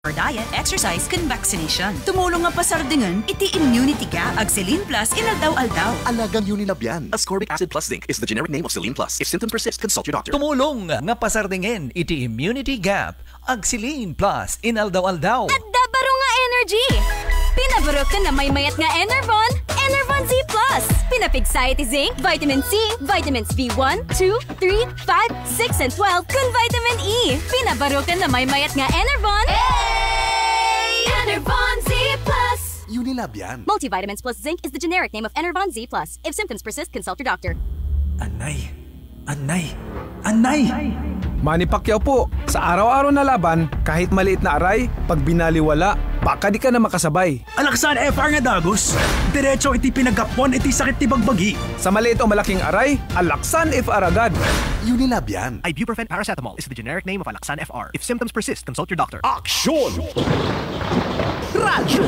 or diet, exercise, kan vaccination. Tumulong nga pasardingan, iti immunity gap. Ag Celine Plus, inaldaw-aldaw. Alagang Unilab yan. Ascorbic acid plus zinc is the generic name of Celine Plus. If symptoms persist, consult your doctor. Tumulong nga pasardingan, iti immunity gap. Ag Celine Plus, inaldaw-aldaw. At dabaro nga energy! Pinabaro ka na may mayat nga Enervon, Enervon Z+. Pinapigsa iti zinc, vitamin C, vitamins B1, 2, 3, 5, 6, and 12, kun vitamin E. Pinabaro ka na may mayat nga Enervon. Hey! Enervon Z+. Unilab yan. Multivitamins plus zinc is the generic name of Enervon Z+. If symptoms persist, consult your doctor. Anay! Anay! Anay! Manny Pacquiao po, sa araw-araw na laban, kahit maliit na aray, pag binaliwala, baka di ka na makasabay. Alaksan FR nga dagos. Diretso iti pinagkapon iti sakit ti bagbagi. Sa maliit o malaking aray, Alaksan FR agad. Unilab yan. Ibuprofen paracetamol is the generic name of Alaksan FR. If symptoms persist, consult your doctor. Aksyon! Radyo!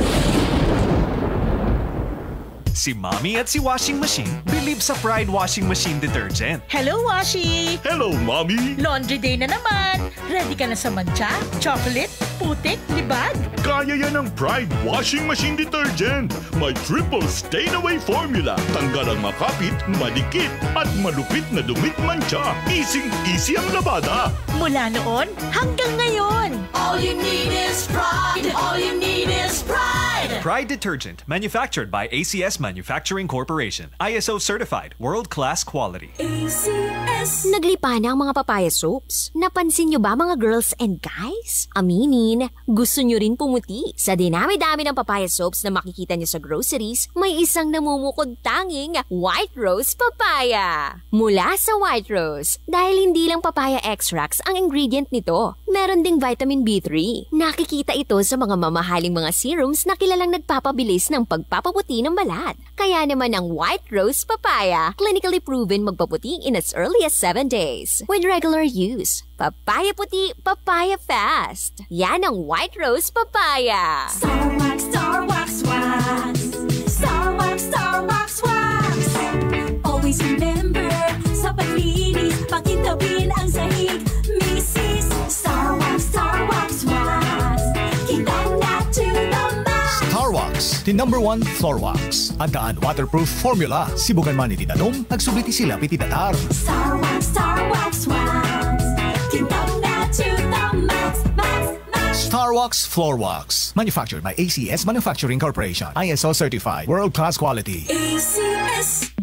Si Mommy at si Washing Machine believe sa Pride Washing Machine Detergent. Hello, Washi! Hello, Mommy! Laundry day na naman! Ready ka na sa mancha, chocolate, putik, libag? Kaya yan ang Pride Washing Machine Detergent. May triple stain-away formula. Tanggal ang makapit, madikit, at malupit na dumit mancha. Easy ang labada. Mula noon hanggang ngayon. All you need is pride. All you need is pride. Pride Detergent, manufactured by ACS Manufacturing Corporation. ISO certified, world-class quality. ACS. Naglipa na ang mga papaya soaps. Napansin nyo ba mga girls and guys? Aminin, gusto nyo rin pumuti. Sa dinami-dami ng papaya soaps na makikita nyo sa groceries, may isang namumukod tanging White Rose Papaya. Mula sa White Rose, dahil hindi lang papaya extracts ang ingredient nito, meron ding vitamin B3. Nakikita ito sa mga mamahaling mga serums na kilalang nagpapabilis ng pagpapaputi ng balat. Kaya naman ang White Rose Papaya, clinically proven magpaputi in as early as 7 days. With regular use, papaya puti, papaya fast. Yan ang White Rose Papaya. Starwax, Starwax, wax. Starwax, Starwax, wax. Always remember, sa paglinis, pakintabin ang sahig. Mrs. Starwax, Starwax, wax. Kitang na to the max. Starwax, the #1 floor wax. Adaan waterproof formula. Sibukan man iti danom, agsubliti sila piti datar. Starwax, Starwax, wax. Kitang na to the max, max, max. Starwax floor wax. Manufactured by ACS Manufacturing Corporation. ISO certified. World-class quality. ACS.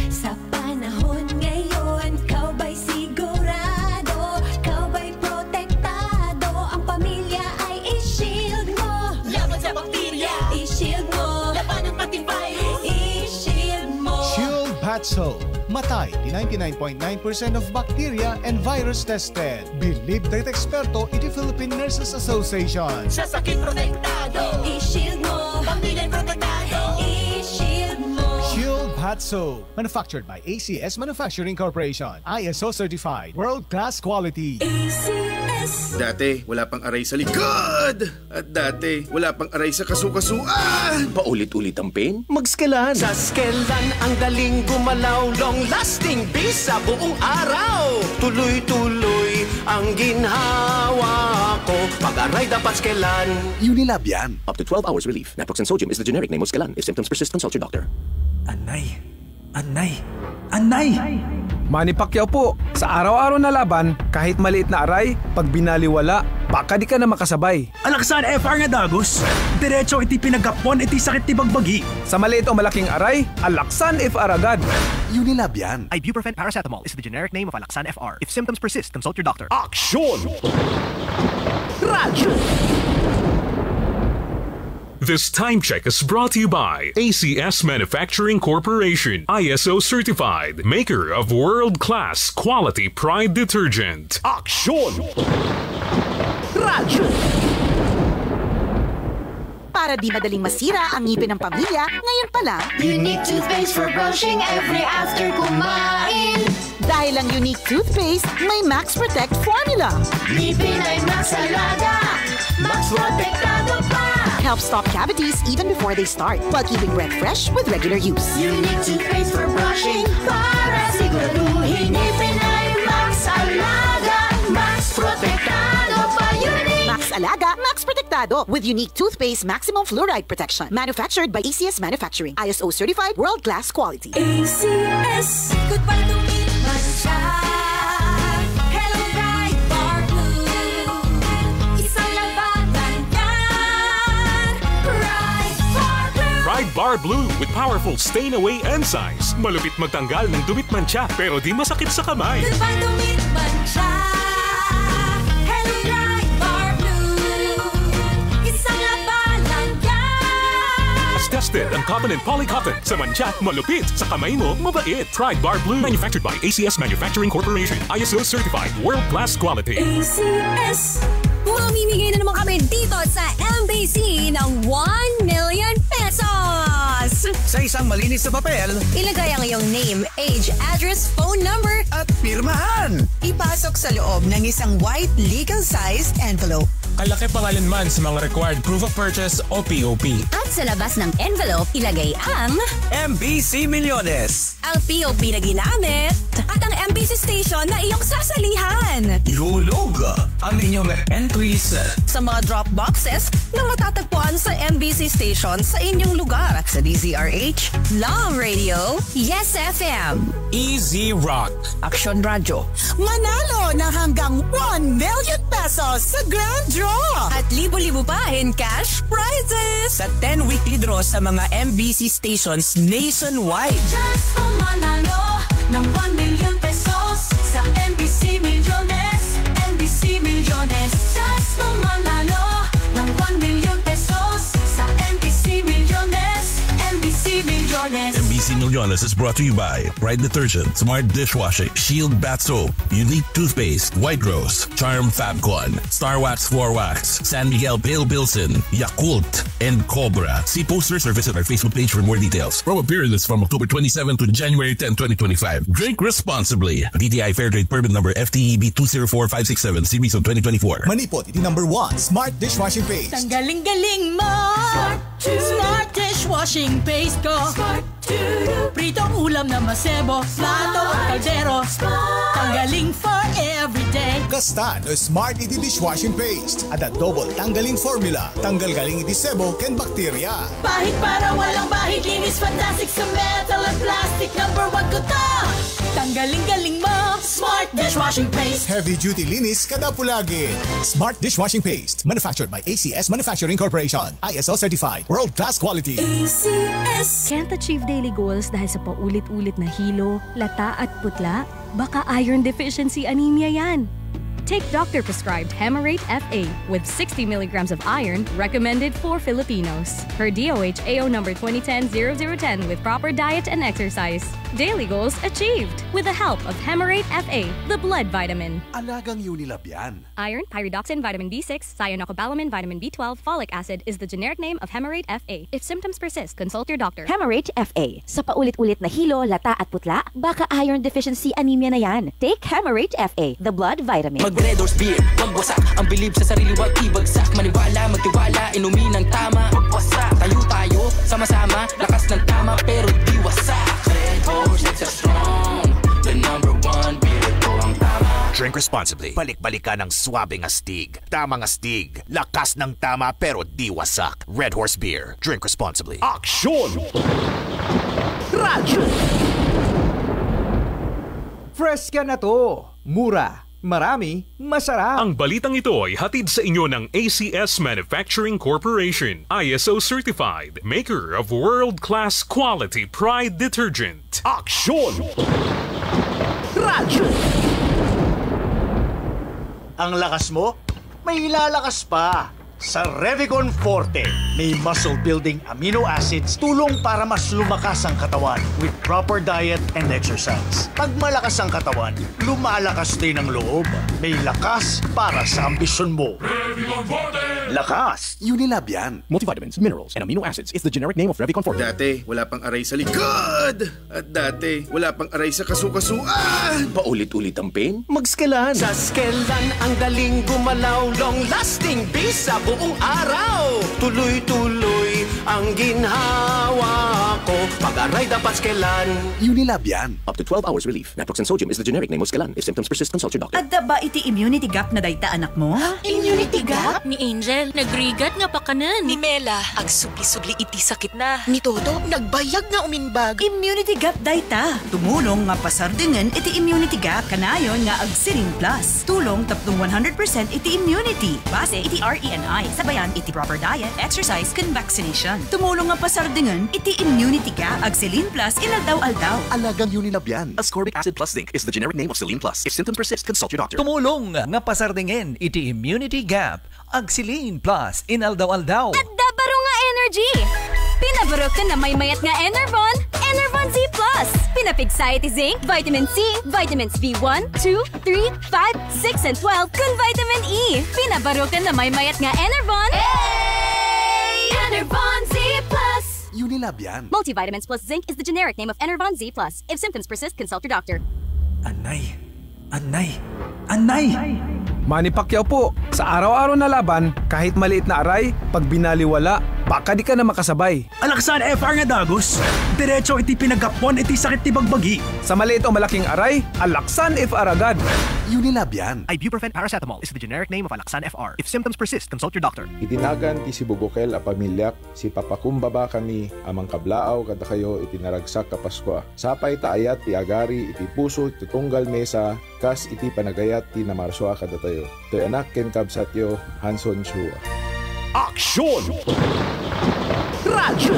Sa panahon ngayon, kau ba'y sigurado? Kau ba'y protektado? Ang pamilya ay i-shield mo. Laban sa bakterya, i-shield mo. Laban ng patibay, i-shield mo. Shield Bat Soap. Matay di 99.9% of bacteria and virus tested. Believed that eksperto iti Philippine Nurses Association. Sa sakit protektado, i-shield mo. Pamilya protektado, i-shield mo. Shield Bat Soap. Manufactured by ACS Manufacturing Corporation. ISO certified. World-class quality. ACS. Dati, wala pang aray sa likod. At dati, wala pang aray sa kasukasuan. Paulit-ulit ang pain? Mag-Skelan. Sa Skelan, ang galing gumalaw. Long-lasting bisa buong araw. Tuloy-tuloy ang ginhawa ko. Pag-aray dapat Skelan. Unilab yan. Up to 12 hours relief. Naproxen sodium is the generic name of Skelan. If symptoms persist, consult your doctor. Anay! Anay! Anay! Manny Pacquiao po, sa araw-araw na laban, kahit maliit na aray, pag binaliwala, baka di ka na makasabay. Alaksan FR nga dagos. Diretso iti pinagkapon iti sakit ti bagbagi. Sa maliit o malaking aray, Alaksan FR agad. Unilab yan. Ibuprofen paracetamol is the generic name of Alaksan FR. If symptoms persist, consult your doctor. Aksyon! Radyo! This time check is brought to you by ACS Manufacturing Corporation, ISO certified, maker of world-class quality Pride Detergent. Aksyon! Radyo! Para di madaling masira ang ngipin ng pamilya, ngayon pa lang, Unique toothpaste for brushing every after kumain. dahil ang unique toothpaste may Max Protect formula. Ngipin ay Max Alaga, Max Protektado pa. Helps stop cavities even before they start, while keeping breath fresh with regular use. Unique toothpaste for brushing, para siguraduhin ngipin ay Max Alaga, Max Protektado pa. Unique Max alaga, Max Protectado with unique toothpaste maximum fluoride protection. Manufactured by ACS Manufacturing. ISO certified world-class quality. ACS, goodbye to me, Masha. Hello, bright bar blue. Isang labatan yan. Bright bar blue. Pride Bar Blue with powerful stain-away enzymes. Malupit magtanggal ng dumit mancha pero di masakit sa kamay. Goodbye to me, Masha. Hello, bright bar blue. Isang labanan yan. As tested ang cotton and polycotton. Sa mancha, malupit. Sa kamay mo, mabait. Pride Bar Blue. Manufactured by ACS Manufacturing Corporation. ISO certified. World-class quality. ACS. Mamimigay na naman kami dito sa MBC ng 1 million pesos! Sa isang malinis na papel, ilagay ang iyong name, age, address, phone number, at pirmahan. Ipasok sa loob ng isang white legal-sized envelope. Kalaki pangalan man sa mga required proof of purchase o POP. At sa labas ng envelope, ilagay ang MBC Millones. Ang POP na ginamit at ang MBC station na iyong sasalihan. Ihulog ang inyong entries sa mga drop boxes na matatagpuan sa MBC station sa inyong lugar. Sa DZRH, Love Radio, Yes FM, Easy Rock, Action Radio. Manalo ng hanggang 1 million pesos sa Grand Draw. At libo-libo pa in cash prizes. Sa 10 weekly draw sa mga MBC stations nationwide. Just for manalo ng 1 million pesos sa MBC Millones. MBC Millones. Just for manalo ng 1 million pesos sa MBC Millones. MBC Millones. MBC Millones is brought to you by Pride Detergent, Smart Dishwashing, Shield Bath Soap, Unique Toothpaste, White Rose, Charm Fabcon, Star Wax Floor Wax, San Miguel Pale Bilson, Yakult, and Cobra. See posters or visit our Facebook page for more details. Promo period is from October 27 to January 10, 2025. Drink responsibly. DTI Fair Trade Permit number FTEB 204567, series of 2024. Manipot, iti number 1, Smart Dishwashing Paste. Ang galing-galing mo! Smart Dishwashing Paste ko! Pritong ulam na masebo, plato at kaldero. Tanggaling for everyday. Gasta no Smart iti Dishwashing Paste. At a double tanggaling formula. Tanggal galing iti sebo ken bakterya. Bahid para walang bahid, linis fantastic sa metal at plastic. Number 1 ko to! Tanggaling-galing mo, Smart Dishwashing Paste. Heavy duty linis kada pulagi. Smart Dishwashing Paste. Manufactured by ACS Manufacturing Corporation. ISO certified. World-class quality. ACS. Can't achieve daily goals dahil sa paulit-ulit na hilo, lata at putla? Baka iron deficiency anemia yan. Take doctor-prescribed Hemarate FA with 60 milligrams of iron recommended for Filipinos. Per DOH AO number 2010-0010 with proper diet and exercise. Daily goals achieved with the help of Hemarate FA, the blood vitamin. Alagang Unilab yan. Iron, pyridoxine, vitamin B6, cyanocobalamin, vitamin B12, folic acid is the generic name of Hemarate FA. If symptoms persist, consult your doctor. Hemarate FA. Sa paulit-ulit na hilo, lata at putla, baka iron deficiency anemia na yan. Take Hemarate FA, the blood vitamin. Mag-Red Horse Beer, magwasak. Ang bilib sa sarili, wag ibagsak. Maniwala, magtiwala, inumin ng tama. Pagwasak, tayo, sama-sama. Lakas ng tama, pero di wasak. Red Horse, extra strong. The number 1 beer, ito ang tama. Drink responsibly. Balik-balik ka ng swabing astig. Tamang astig. Lakas ng tama, pero di wasak. Red Horse Beer. Drink responsibly. Aksyon! Radyo! Fresh ka na to. Mura. Marami, masarap. Ang balitang ito ay hatid sa inyo ng ACS Manufacturing Corporation. ISO certified. Maker of world-class quality Pride Detergent. Aksyon! Radyo! Ang lakas mo, may ilalakas pa. Sa Revicon Forte, may muscle-building amino acids tulong para mas lumakas ang katawan with proper diet and exercise. Pag malakas ang katawan, lumalakas din ang loob. May lakas para sa ambisyon mo. Revicon Forte! Lakas! Unilab yan. Multivitamins, minerals, and amino acids is the generic name of Revicon Forte. Dati, wala pang aray sa likod. At dati, wala pang aray sa kasukasuan. Paulit-ulit ang pain? Mag-Skelan! Sa Skelan, ang galing gumalaw. Long-lasting bisa buong araw. Tuloy-tuloy ang ginhawa ko. Pag-aray dapat Skelan. Unilab yan. Up to 12 hours relief. Naproxen sodium is the generic name of Skelan. If symptoms persist, consult your doctor. Adda ba iti immunity gap na dayta anak mo? Immunity gap? Ni Angel, nagrigat nga pa kanan. Ni Mela, ag subli-subli iti sakit na. Ni Toto, nagbayag nga uminbag. Immunity gap dayta. Tumulong nga pasardingan iti immunity gap. Kanayon nga ag Serene Plus. Tulong taptong 100% iti immunity. Base iti RENI. Sabayan iti proper diet, exercise, and vaccination. Tumulong nga pasardingan iti immunity gap. Ag Serene Plus inaldaw-aldaw. Alagang Unilab yan. Ascorbic acid plus zinc is the generic name of Selene Plus. If symptoms persist, consult your doctor. Tumulong nga pasardingen iti immunity gap. Ag Selene Plus inaldaw-aldaw. At dabaro nga energy! Pinabarok ka na may mayat nga Enervon, Enervon Z+. Pinapigsa iti zinc, vitamin C, vitamins B1, 2, 3, 5, 6, and 12, kun vitamin E. Pinabarok ka na may mayat nga Enervon. Hey! Enervon Z+. Unilab yan. Multivitamins plus zinc is the generic name of Enervon Z+. If symptoms persist, consult your doctor. Anay! Manny Pacquiao po, sa araw-araw na laban, kahit maliit na aray, pag binaliwala, baka di ka na makasabay. Alaksan FR nga dagos. Diretso iti pinagkapon iti sakit ti bagbagi. Sa maliit o malaking aray, Alaksan FR agad. Unilab yan. Ibuprofen paracetamol is the generic name of Alaksan FR. If symptoms persist, consult your doctor. Itinagan ti si Bubukel a pamilyak, si papakumbaba kami, amang kablaaw kada kayo itinaragsak ka Paskwa. Sapay taayat ti agari, iti puso, iti tunggal mesa, kas iti panagayat ti namarswa kada tayo. To'y anak ken kabsatyo, Hanson Shua. Aksyon! Radyo!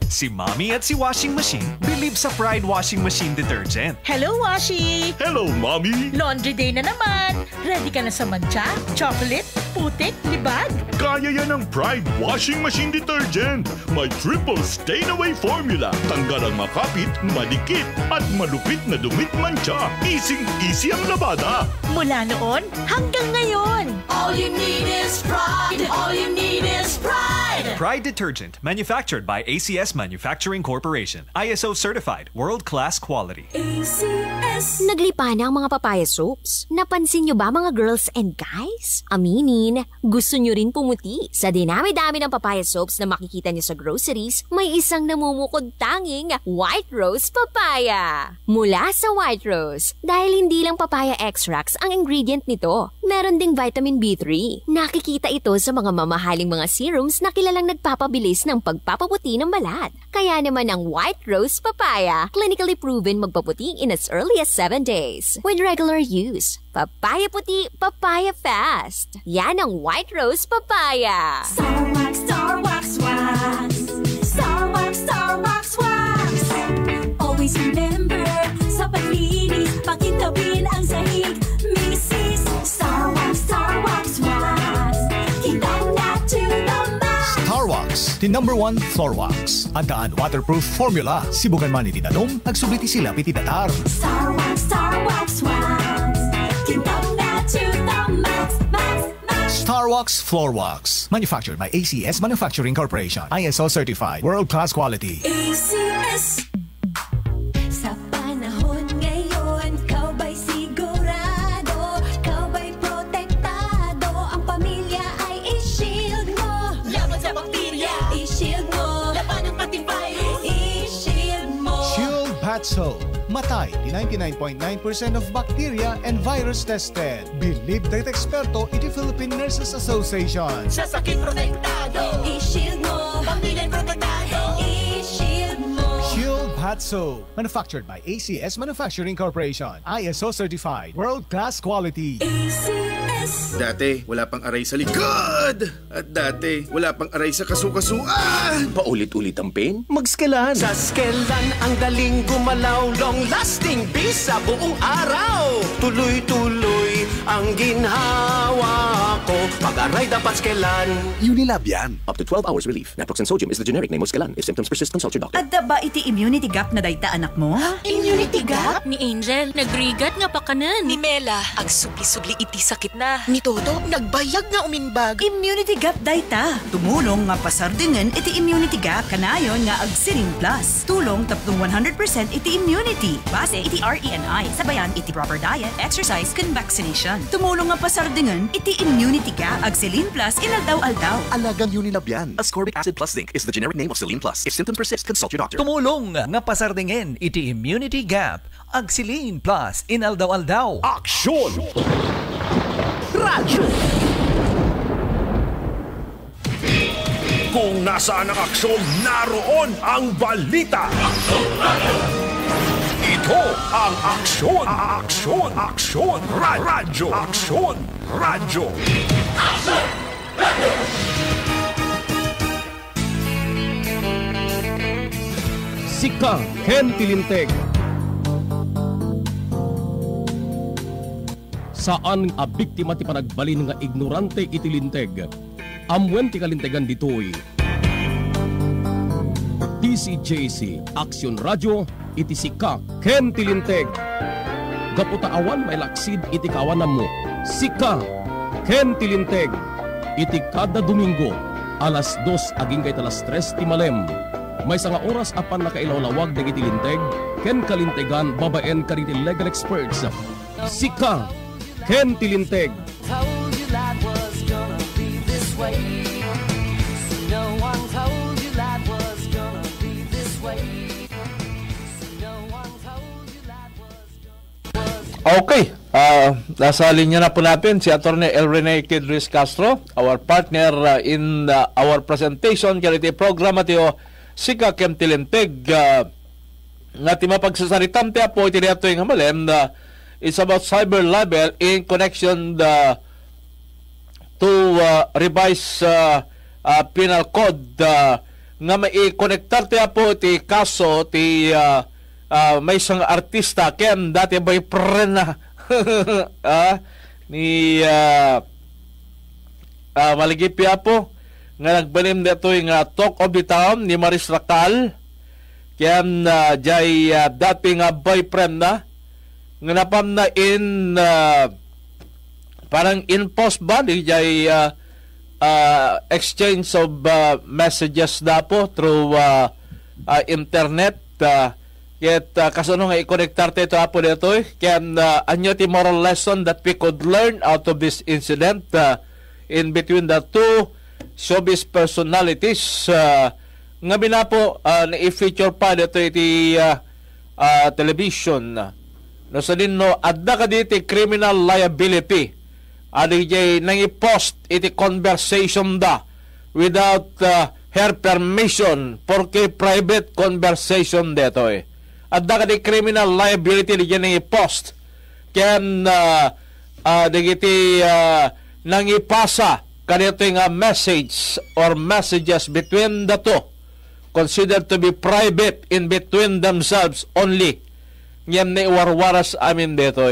Si Mommy at si Washing Machine believe sa Pride Washing Machine Detergent. Hello, Washi! Hello, Mommy! Laundry day na naman! Ready ka na sa mancha, chocolate, putik, libag? Kaya yan ang Pride Washing Machine Detergent. May triple stain-away formula. Tanggal ang makapit, madikit, at malupit na dumit mancha. Easy ang labada. Mula noon hanggang ngayon. All you need is pride. All you need is pride. Pride Detergent, manufactured by ACS Manufacturing Corporation. ISO certified, world-class quality. ACS. Naglipa na ang mga papaya soaps. Napansin nyo ba mga girls and guys? Aminin, gusto nyo rin pumuti. Sa dinami-dami ng papaya soaps na makikita nyo sa groceries, may isang namumukod tanging White Rose Papaya. Mula sa White Rose, dahil hindi lang papaya extracts ang ingredient nito, meron ding vitamin B3. Nakikita ito sa mga mamahaling mga serums na kilalang nagpapabilis ng pagpapaputi ng balat. Kaya naman ang White Rose Papaya, clinically proven magpaputi in as early as 7 days. With regular use, papaya puti, papaya fast. Yan ang White Rose Papaya. Star Wax, wax. Star Wax, wax. Always remember, sa paglinis, pakintabin ang sahig. Mrs. Star Wax, wax. Hintaw na to the max. Star Wax, the #1 floor wax. Andaan waterproof formula. Sibukan man itinanong, nagsubliti sila pititatar. Star Wax, wax. Hintaw na to the max. Star Wax Floor Wax. Manufactured by ACS Manufacturing Corporation. ISO certified. World-class quality. ACS. Sa panahon ngayon, kau ba'y sigurado? Kau ba'y protektado? Ang pamilya ay i-shield mo. Laban sa bakterya, i-shield mo. laban ng pati virus, i-shield mo. Shield Batso. Matay di 99.9% of bacteria and virus tested. Believed that eksperto iti Philippine Nurses Association. Sa sakit protektado, i-shield mo. pamilya protektado, i-shield mo. Shield Batso. Manufactured by ACS Manufacturing Corporation. ISO certified. World-class quality. ACS. Dati, wala pang aray sa likod. At dati, wala pang aray sa kasukasuan. Paulit-ulit ang pain? Mag-Skelan! Sa Skelan, ang galing gumalaw. Long-lasting bisa buong araw. Tuloy-tuloy ang ginhawa ko. Pag-aray dapat skelan. Unilab yan. Up to 12 hours relief. Naproxen sodium is the generic name of Scalan. If symptoms persist, consult your doctor. Adda ba iti immunity gap na dayta anak mo? Immunity gap? Ni Angel, nagrigat nga pa kanan. Ni Mela, ag subli-subli iti sakit na. Ni Toto, nagbayag nga uminbag. Immunity gap dayta. Tumulong nga pasardingan iti immunity gap. Kanayon nga Agsirin Plus. Tulong tapno 100% iti immunity. Base iti RENI. Sabayan iti proper diet, exercise, and vaccination. Tumulong nga pasardingan iti immunity gap. Agsirin Plus inaldaw-aldaw. Alagang Unilab yan. Ascorbic acid plus zinc is the generic name of Celine Plus. If symptoms persist, consult your doctor. Tumulong nga pasardingen iti immunity gap. Agsilin Plus inaldaw-aldaw. Aksyon! Radyo! Kung nasaan ang aksyon, naroon ang balita. Ito ang aksyon. Aksyon! Aksyon! Radyo! Aksyon! Radyo! Aksyon! Sika Ken Tilinteg. Saan a biktima ti panagbalin nga ignorante itilinteg? Amwen ti kalintegan ditoy. TCJC Aksyon Radio iti Sika Ken Tilinteg. Gaputa awan may laksid iti kawanam mo. Sika Ken Tilinteg. Iti kada Domingo alas 2 aging kay alas 3 ti malem. May sanga oras apan nakailawlawag na itilinteg, ken kalintegan babaen kariti legal experts. Sika Ken Tilinteg. Okay, nasa linya na po natin si Atty. El Rene Kidris Castro, our partner in our presentation kariti programa tiyo Sika Ken Tilinteg. Nga ti mapagsasaritam ti apo iti reto yung hamalem is about cyber libel in connection to revise penal code nga mai-connectar ti apo ti kaso ti may isang artista ken dati boyfriend na ni Maligipia po nga nagbalim dito yung Talk of the Town ni Maris Racal ken jay dating boyfriend na nga napam na in parang in post ba di jay exchange of messages na po through internet yet kasunong nga i-connectar ito apo dito ken anyo ti moral lesson that we could learn out of this incident in between the two showbiz personalities nga binapo na i-feature pa dito iti television no sa dinno adda ka diti criminal liability adi jay nang i-post iti conversation da without her permission porque private conversation dito adda ka di criminal liability di jay nang i-post ken digiti nang ipasa kanito yung message or messages between the two considered to be private in between themselves only ngem na iwarwaras amin dito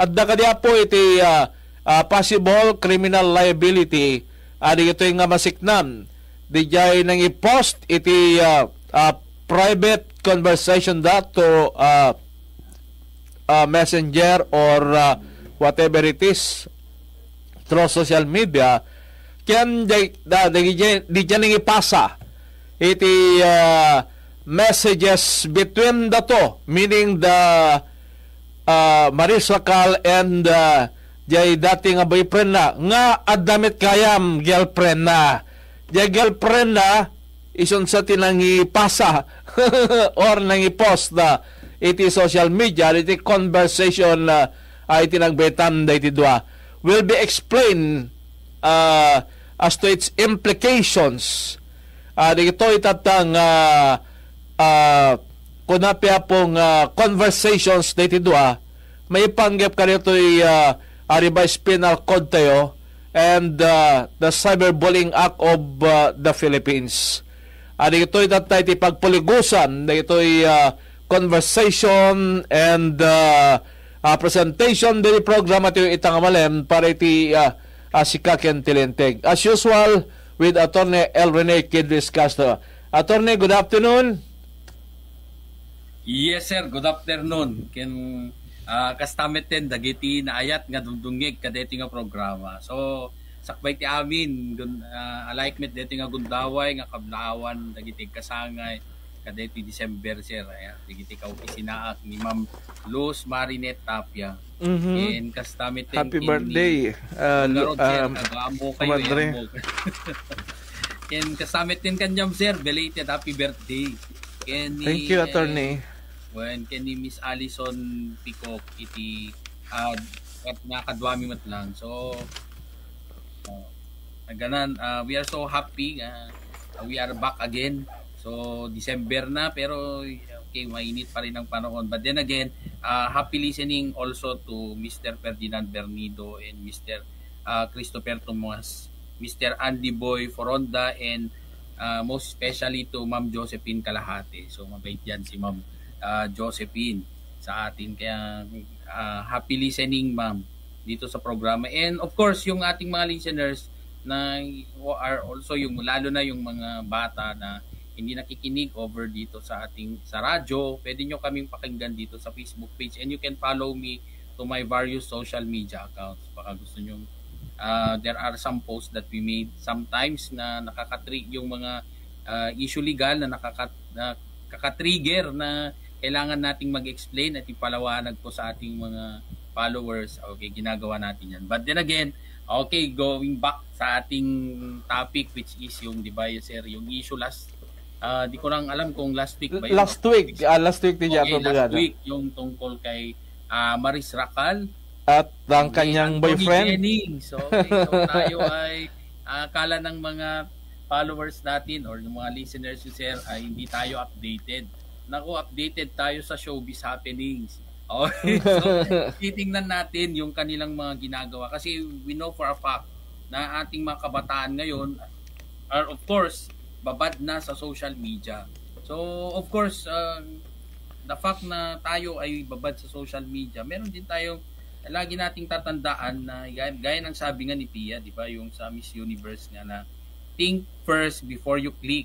at dakadya po iti possible criminal liability adi ito yung masiknan di jay nang i-post iti private conversation that to messenger or whatever it is through social media ken di dyan ipasa iti messages between the two meaning the Maris Racal and jay dating boyfriend na nga adamit kayam girlfriend na jay girlfriend na ison sa tinang ipasa or nang ipost na iti social media iti conversation iti nagbetan da iti dua will be explained as to its implications. Dito itatang kunapya pong conversations dito dua may panggap ka rito revised penal code tayo and the cyberbullying act of the Philippines. Dito itatay iti pagpuligusan dito conversation and presentation dito programa tayo itangamalem para iti si Ken Tilinteg. As usual, with Attorney El Rene Kidris Castro. Attorney, good afternoon. Yes, sir. Good afternoon. Ken kastameten dagiti na ayat nga dungdungig kadeti nga programa. So, sakbay ti amin alike met deti nga gundaway nga kablawan dagiti kasangay kadeti December, sir. Dagiti ka opisinaak ni Ma'am Luz Marinette Tapia. And kastameten happy birthday. Kamadre. And kastameten kanyam, sir. Belated happy birthday. Thank you, Attorney. When ni Miss Allison Peacock iti nakadwami mat lang. So ganan, we are so happy we are back again. So December na pero okay, mainit pa rin ang panahon. But then again, happy listening also to Mr. Ferdinand Bernido and Mr. Christopher Tomas, Mr. Andy Boy Foronda, and most especially to Ma'am Josephine Kalahati. So mabait yan si Ma'am Josephine sa atin. Kaya happy listening, ma'am, dito sa programa. And of course, yung ating mga listeners na are also yung lalo na yung mga bata na hindi nakikinig over dito sa ating sa radyo, pwede nyo kaming pakinggan dito sa Facebook page, and you can follow me to my various social media accounts. Baka gusto nyo, there are some posts that we made sometimes na yung mga issue legal na nakaka-trigger na kailangan nating mag-explain at ipalawanag po sa ating mga followers. Okay, ginagawa natin yan. But then again, okay, going back sa ating topic, which is yung, di ba, sir, yung issue di ko lang alam kung last week ba yun. Last week din okay, last week, yung tungkol kay Maris Racal at ang kanyang boyfriend. So, okay, so tayo ay akala ng mga followers natin or ng mga listeners, sir, ay hindi tayo updated. Naku, updated tayo sa showbiz happenings. Okay, so titingnan natin yung kanilang mga ginagawa kasi we know for a fact na ating mga kabataan ngayon are of course babad na sa social media. So of course the fact na tayo ay babad sa social media, meron din tayong lagi nating tatandaan na gaya ng sabi nga ni Pia, di ba, yung sa Miss Universe nga na think first before you click.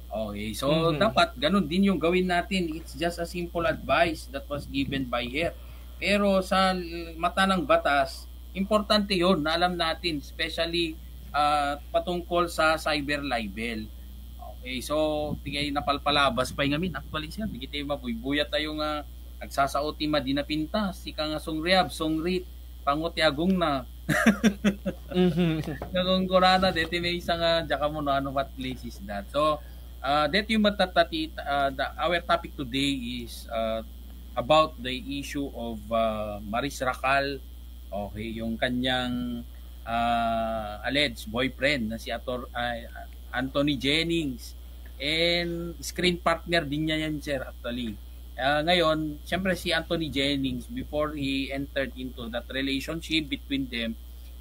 Okay, so dapat ganun din yung gawin natin. It's just a simple advice that was given by her. Pero sa mata ng batas, importante yon na alam natin, especially patungkol sa cyber libel. Okay, so tigay napalpalabas pa ngamin. Actually siya, di kita mabuy-buya tayo nga nagsasaoti madinapinta. Sika nga songriab, songrit, pangotiagong na. Nagong korana, deti may isang dyan mo no, ano, what place is that? So, that yung our topic today is about the issue of Maris Racal. Okay, yung kanyang alleged boyfriend na si Anthony Jennings, and screen partner din niya yan, sir, actually. Ngayon, siyempre si Anthony Jennings, before he entered into that relationship between them,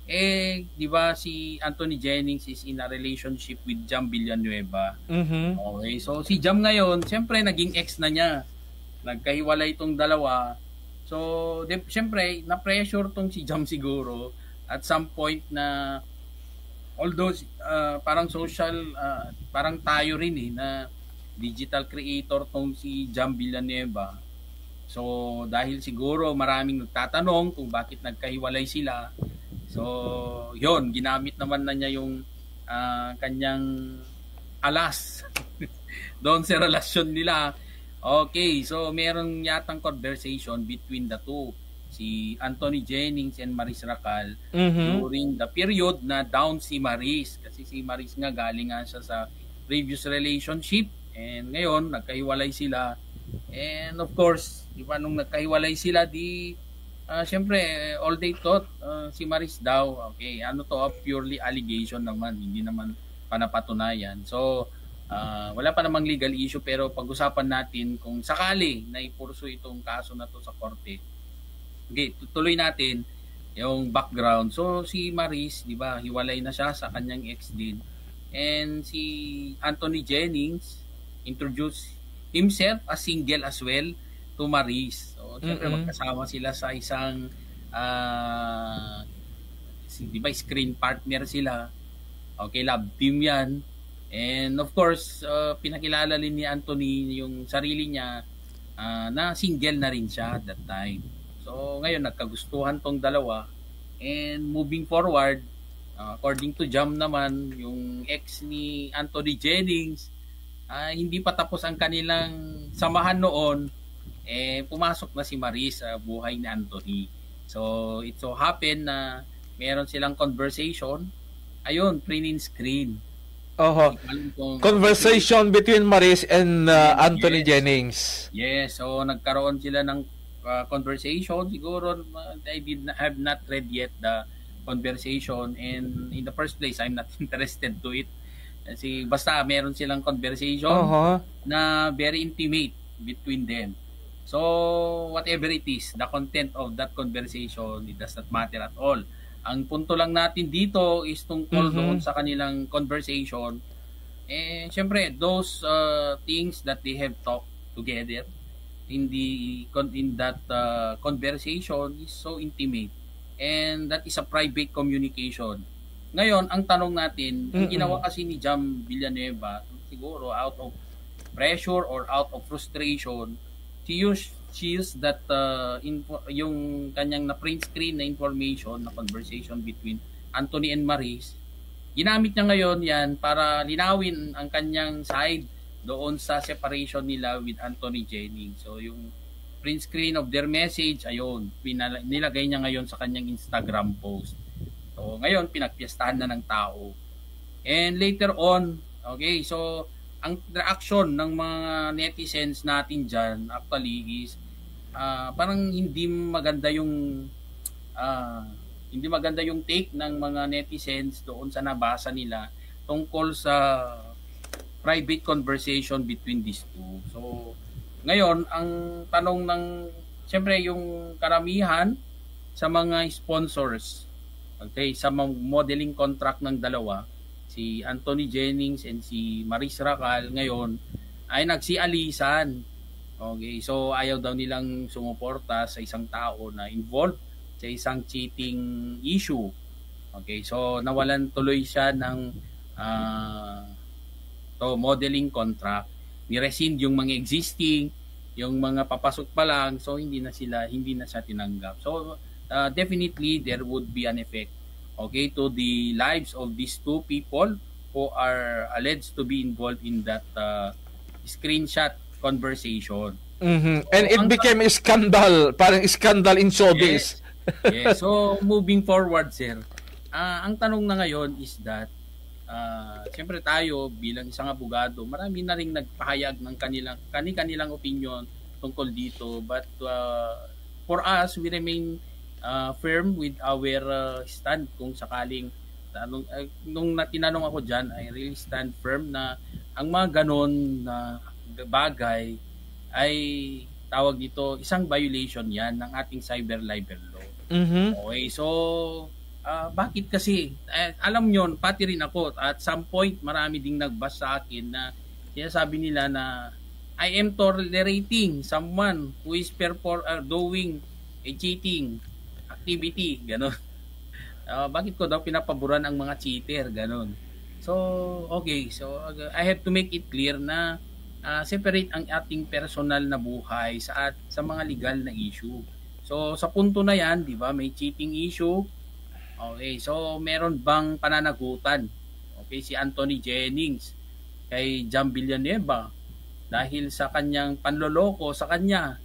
di ba si Anthony Jennings is in a relationship with Jam Villanueva. Okay, so si Jam ngayon, siyempre naging ex na niya. Nagkahiwalay itong dalawa. So, siyempre, na-pressure tong si Jam siguro at some point na although parang parang tayo rin na digital creator tong si Jam Villanueva. So dahil siguro maraming nagtatanong kung bakit nagkahiwalay sila. So yon, ginamit naman na niya yung kanyang alas doon sa relasyon nila. Okay, so meron yatang conversation between the two, si Anthony Jennings and Maris Racal, during the period na down si Maris. Kasi si Maris nga galing nga siya sa previous relationship, and ngayon nagkahiwalay sila. And of course, di ba, nung nagkahiwalay sila, syempre all they thought si Maris daw, okay, ano to, purely allegation naman, hindi naman panapatunayan. So wala pa namang legal issue, pero pag-usapan natin kung sakali na ipurso itong kaso na to sa korte. Okay, tuloy natin yung background. So si Maris, di ba, hiwalay na siya sa kanyang ex din. And si Anthony Jennings introduced himself as single as well to Maris. So siyempre magkasama sila sa isang di ba screen partner sila. Okay, love team yan. And of course, pinakilala rin ni Anthony yung sarili niya na single na rin siya at that time. So ngayon nagkagustuhan tong dalawa. And moving forward, according to Jam naman, yung ex ni Anthony Jennings, hindi pa tapos ang kanilang samahan noon, pumasok na si Maris sa buhay ni Anthony. So it so happen na meron silang conversation. Ayun, print screen. Conversation between Maris and Anthony Jennings. Yes, so nagkaroon sila ng conversation. Siguro I have not read yet the conversation, and in the first place I'm not interested to it. Kasi basta meron silang conversation na very intimate between them. So whatever it is, the content of that conversation, it does not matter at all. Ang punto lang natin dito is tungkol doon sa kanilang conversation. Syempre, those things that they have talked together in that conversation is so intimate, and that is a private communication. Ngayon, ang tanong natin, yung ginawa kasi ni Jam Villanueva, siguro out of pressure or out of frustration, she used that yung kanyang na-print screen na information, na conversation between Anthony and Maris, ginamit niya ngayon yan para linawin ang kanyang side doon sa separation nila with Anthony Jennings. So yung print screen of their message, ayun, nilagay niya ngayon sa kanyang Instagram post. So ngayon, pinagpiestahan na ng tao. And later on, okay, so ang reaction ng mga netizens natin dyan actually is parang hindi maganda yung take ng mga netizens doon sa nabasa nila tungkol sa private conversation between these two. So ngayon, ang tanong ng siyempre yung karamihan sa mga sponsors, okay, sa modeling contract ng dalawa, si Anthony Jennings and si Maris Racal ngayon ay nagsialisan. Okay, so ayaw daw nilang sumuporta sa isang tao na involved sa isang cheating issue. Okay, so nawalan tuloy siya ng modeling contract. Ni-rescind yung mga existing, yung mga papasok pa lang, so hindi na siya tinanggap. So definitely there would be an effect, okay, to the lives of these two people who are alleged to be involved in that screenshot conversation. And it became a scandal, parang scandal in showbiz. Yes. So moving forward, sir, ang tanong na ngayon is that siyempre tayo bilang isang abogado, marami na ring nagpahayag ng kanilang opinion tungkol dito, but for us, we remain firm with our stand. Kung sakaling nung tinanong ako dyan, I really stand firm na ang mga ganon na bagay ay tawag dito, isang violation yan ng ating cyber libel law. Okay, so bakit kasi alam nyo, pati rin ako at some point marami ding nagbasa sa akin na sinasabi nila na I am tolerating someone who is doing a cheating activity, gano'n. Bakit ko daw pinapaboran ang mga cheater, gano'n. So okay, so I have to make it clear na separate ang ating personal na buhay sa mga legal na issue. So sa punto na yan, di ba, may cheating issue. Okay, so meron bang pananagutan, okay, si Anthony Jennings kay Jam Villanueva dahil sa kanyang panloloko sa kanya?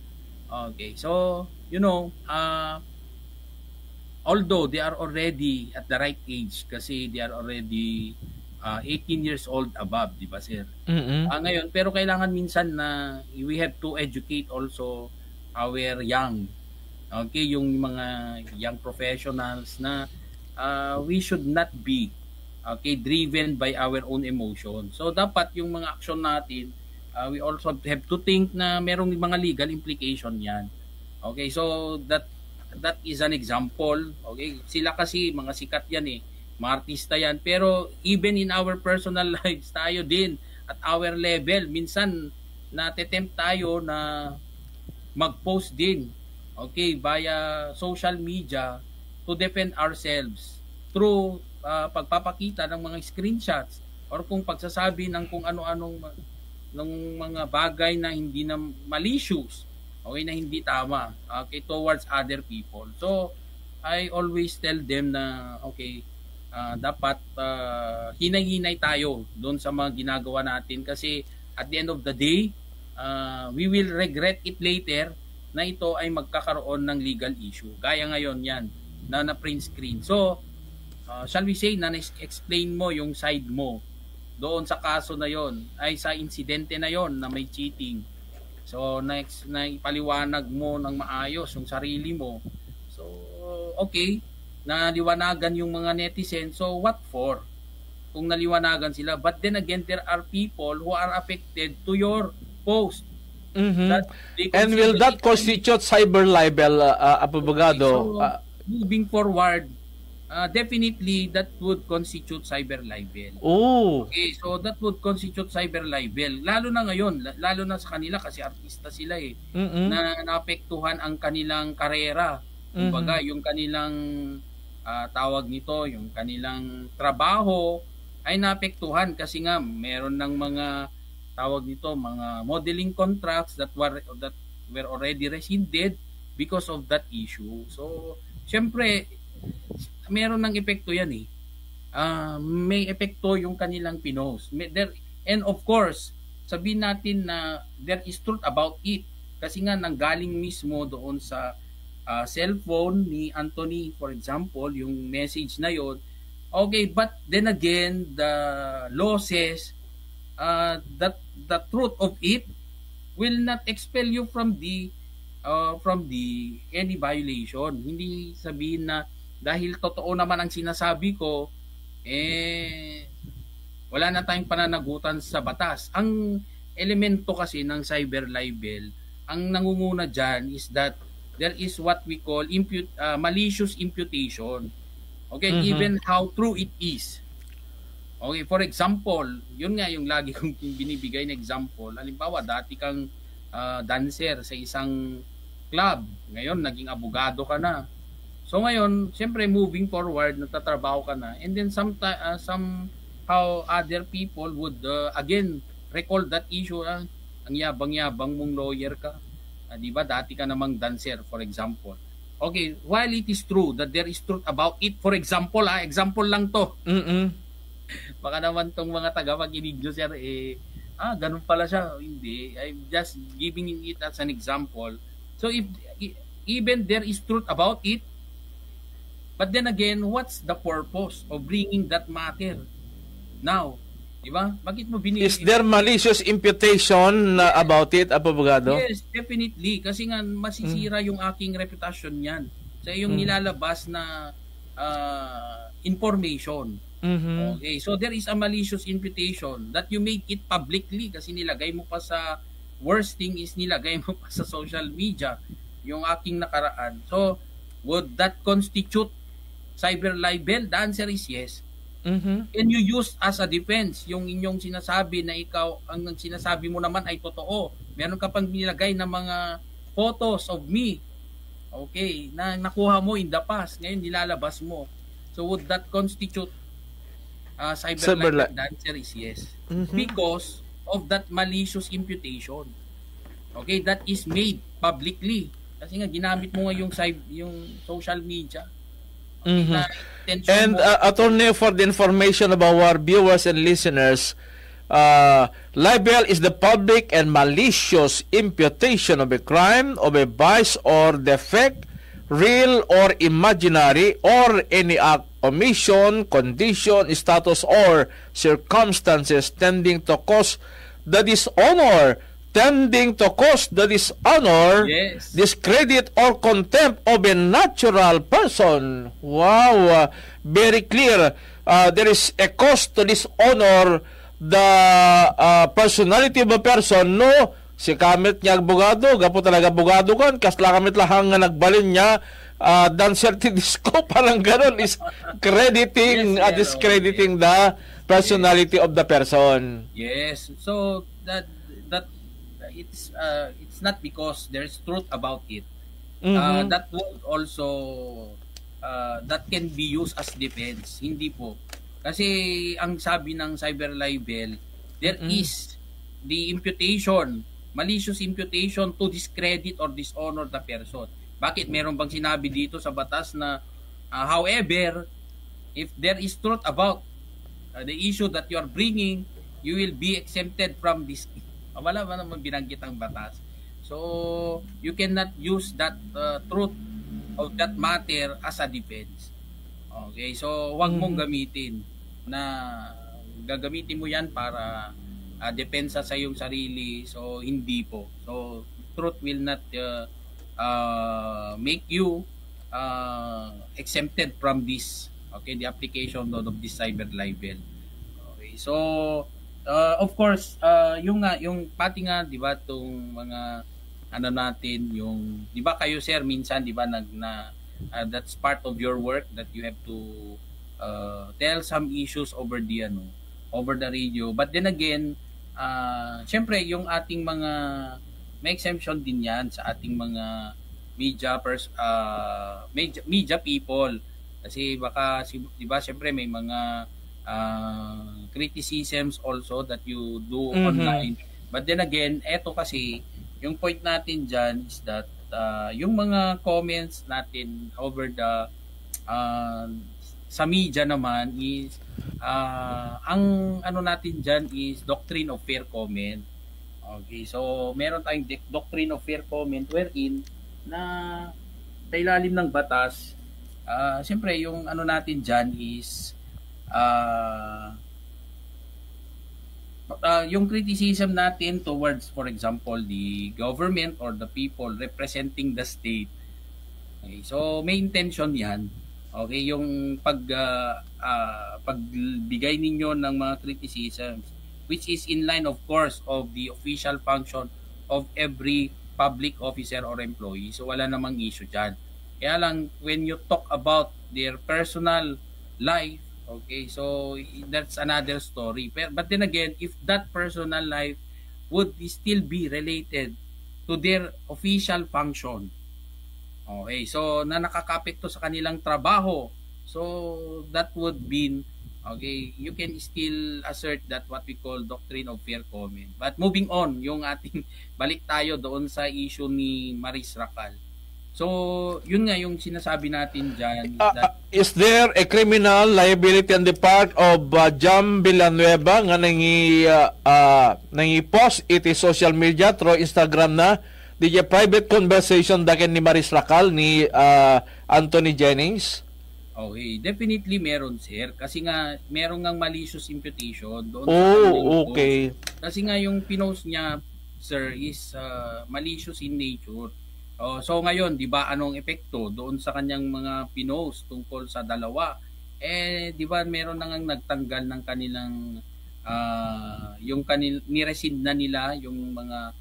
Okay, so you know, although they are already at the right age kasi they are already 18 years old above, di ba, sir? Ngayon, pero kailangan minsan na we have to educate also our young, okay, yung mga young professionals na we should not be, okay, driven by our own emotion. So dapat yung mga action natin, we also have to think na merong mga legal implication yan. Okay, so that is an example. Okay, sila kasi mga sikat yan eh, mga artista yan, pero even in our personal lives tayo din at our level, minsan natetempt tayo na mag-post din, okay, via social media to defend ourselves. through pagpapakita ng mga screenshots or kung pagsasabi ng kung ano-anong ng mga bagay na hindi na malicious, okay, na hindi tama, okay, towards other people. So I always tell them na okay, dapat hinay-hinay tayo doon sa mga ginagawa natin kasi at the end of the day, we will regret it later na ito ay magkakaroon ng legal issue. Gaya ngayon yan, na print screen. So, shall we say na explain mo yung side mo doon sa kaso na yon, ay sa insidente na yon na may cheating. So, na ipaliwanag mo ng maayos yung sarili mo. So, okay, naliwanagan yung mga netizens. So, what for? Kung naliwanagan sila. But then again, there are people who are affected to your post. And will that constitute cyber libel, abogado? So, moving forward, definitely that would constitute cyber libel. Oh. Okay, so that would constitute cyber libel. Lalo na ngayon, lalo na sa kanila kasi artista sila na naapektuhan ang kanilang karera. Kumbaga, yung kanilang tawag nito, yung kanilang trabaho ay naapektuhan kasi nga meron ng mga tawag nito, mga modeling contracts that were already rescinded because of that issue. So, syempre, meron ng epekto yan may epekto yung kanilang pinost. And of course, sabihin natin na there is truth about it kasi nga nanggaling mismo doon sa cellphone ni Anthony, for example, yung message na yon. Okay, but then again, the law says that the truth of it will not expel you from the any violation. Hindi sabihin na dahil totoo naman ang sinasabi ko, wala na tayong pananagutan sa batas. Ang elemento kasi ng cyber libel, ang nangunguna dyan is that there is what we call malicious imputation. Okay, even how true it is. Okay, for example, yun nga yung lagi kong binibigay na example. Halimbawa, dati kang dancer sa isang club. Ngayon, naging abogado ka na. So ngayon, siyempre moving forward, nagtatrabaho ka na. And then somehow other people would again recall that issue. Ang yabang-yabang mong lawyer ka. Di ba? Dati ka namang dancer, for example. Okay, while it is true that there is truth about it, for example, example lang to. Baka naman tong mga taga-pakinig nyo, sir, ganun pala siya. Hindi. I'm just giving it as an example. So if even there is truth about it, but then again, what's the purpose of bringing that matter now? Diba? Bakit mo Is there malicious imputation about it, abogado? Yes, definitely. Kasi nga masisira yung aking reputasyon niyan. Sa yung nilalabas na information. Okay, so there is a malicious imputation that you make it publicly kasi nilagay mo pa sa worst thing is nilagay mo pa sa social media yung aking nakaraan. So, would that constitute cyber libel? The answer is yes. Can you use as a defense yung inyong sinasabi na ikaw, ang sinasabi mo naman ay totoo? Meron ka pang nilagay na mga photos of me, okay, na nakuha mo in the past, ngayon nilalabas mo. So would that constitute cyber libel? The answer is yes. Because of that malicious imputation. Okay, that is made publicly. Kasi nga ginamit mo nga yung social media. Okay, and attorney, for the information of our viewers and listeners, libel is the public and malicious imputation of a crime, of a vice or defect, real or imaginary, or any act, omission, condition, status, or circumstances tending to cause the dishonor, yes, discredit, or contempt of a natural person. Wow, very clear. There is a cause to dishonor the personality of a person, no? Si kamit niya abogado, gapo talaga abogado kan, kasla kamit lahang nga nagbalin niya, dancer ti disco, parang ganon, is crediting, yes, discrediting the personality of the person. Yes, so that it's not because there's truth about it. That would also that can be used as defense. Hindi po. Kasi ang sabi ng cyber libel, there is the imputation, malicious imputation to discredit or dishonor the person. Bakit? Meron bang sinabi dito sa batas na however, if there is truth about the issue that you are bringing, you will be exempted from this. Wala ba naman binanggit ang batas? So, you cannot use that truth of that matter as a defense. Okay, so wag mong gamitin na gagamitin mo yan para depensa sa iyong sarili. So, hindi po. So, truth will not make you exempted from this. Okay, the application of this cyber libel. Okay, so of course, yung pati nga, 'di ba, tong mga ano natin, yung 'di ba kayo sir minsan 'di ba that's part of your work that you have to tell some issues over the radio. But then again, syempre yung ating mga may exemption din 'yan sa ating mga media people. Kasi baka, di ba, siyempre may mga criticisms also that you do online. But then again, eto kasi, yung point natin dyan is that yung mga comments natin over the sa media naman is ang ano natin dyan is doctrine of fair comment. Okay, so meron tayong doctrine of fair comment wherein na sa ilalim ng batas, siyempre yung ano natin dyan is yung criticism natin towards, for example, the government or the people representing the state. Okay, so may intention yan. Okay, yung pagbigay ninyo ng mga criticisms which is in line of course of the official function of every public officer or employee. So wala namang issue dyan. Kaya lang, when you talk about their personal life, okay, so that's another story. But then again, if that personal life would still be related to their official function, okay, so na nakakapekto sa kanilang trabaho, so that would mean, okay, you can still assert that what we call doctrine of fair comment. But moving on, yung ating balik tayo doon sa issue ni Maris Racal. So, yun nga yung sinasabi natin dyan. Is there a criminal liability on the part of Jam Villanueva nga nangi-post iti social media through Instagram na DJ private conversation dakin ni Maris Racal ni Anthony Jennings? Okay, definitely meron sir. Kasi nga meron ngang malicious imputation doon okay. Kasi nga yung pinost niya sir is malicious in nature. So ngayon, 'di ba, anong epekto doon sa kanyang mga pinost tungkol sa dalawa? Di ba meron nang nagtanggal ng kanilang ni-rescind na nila yung mga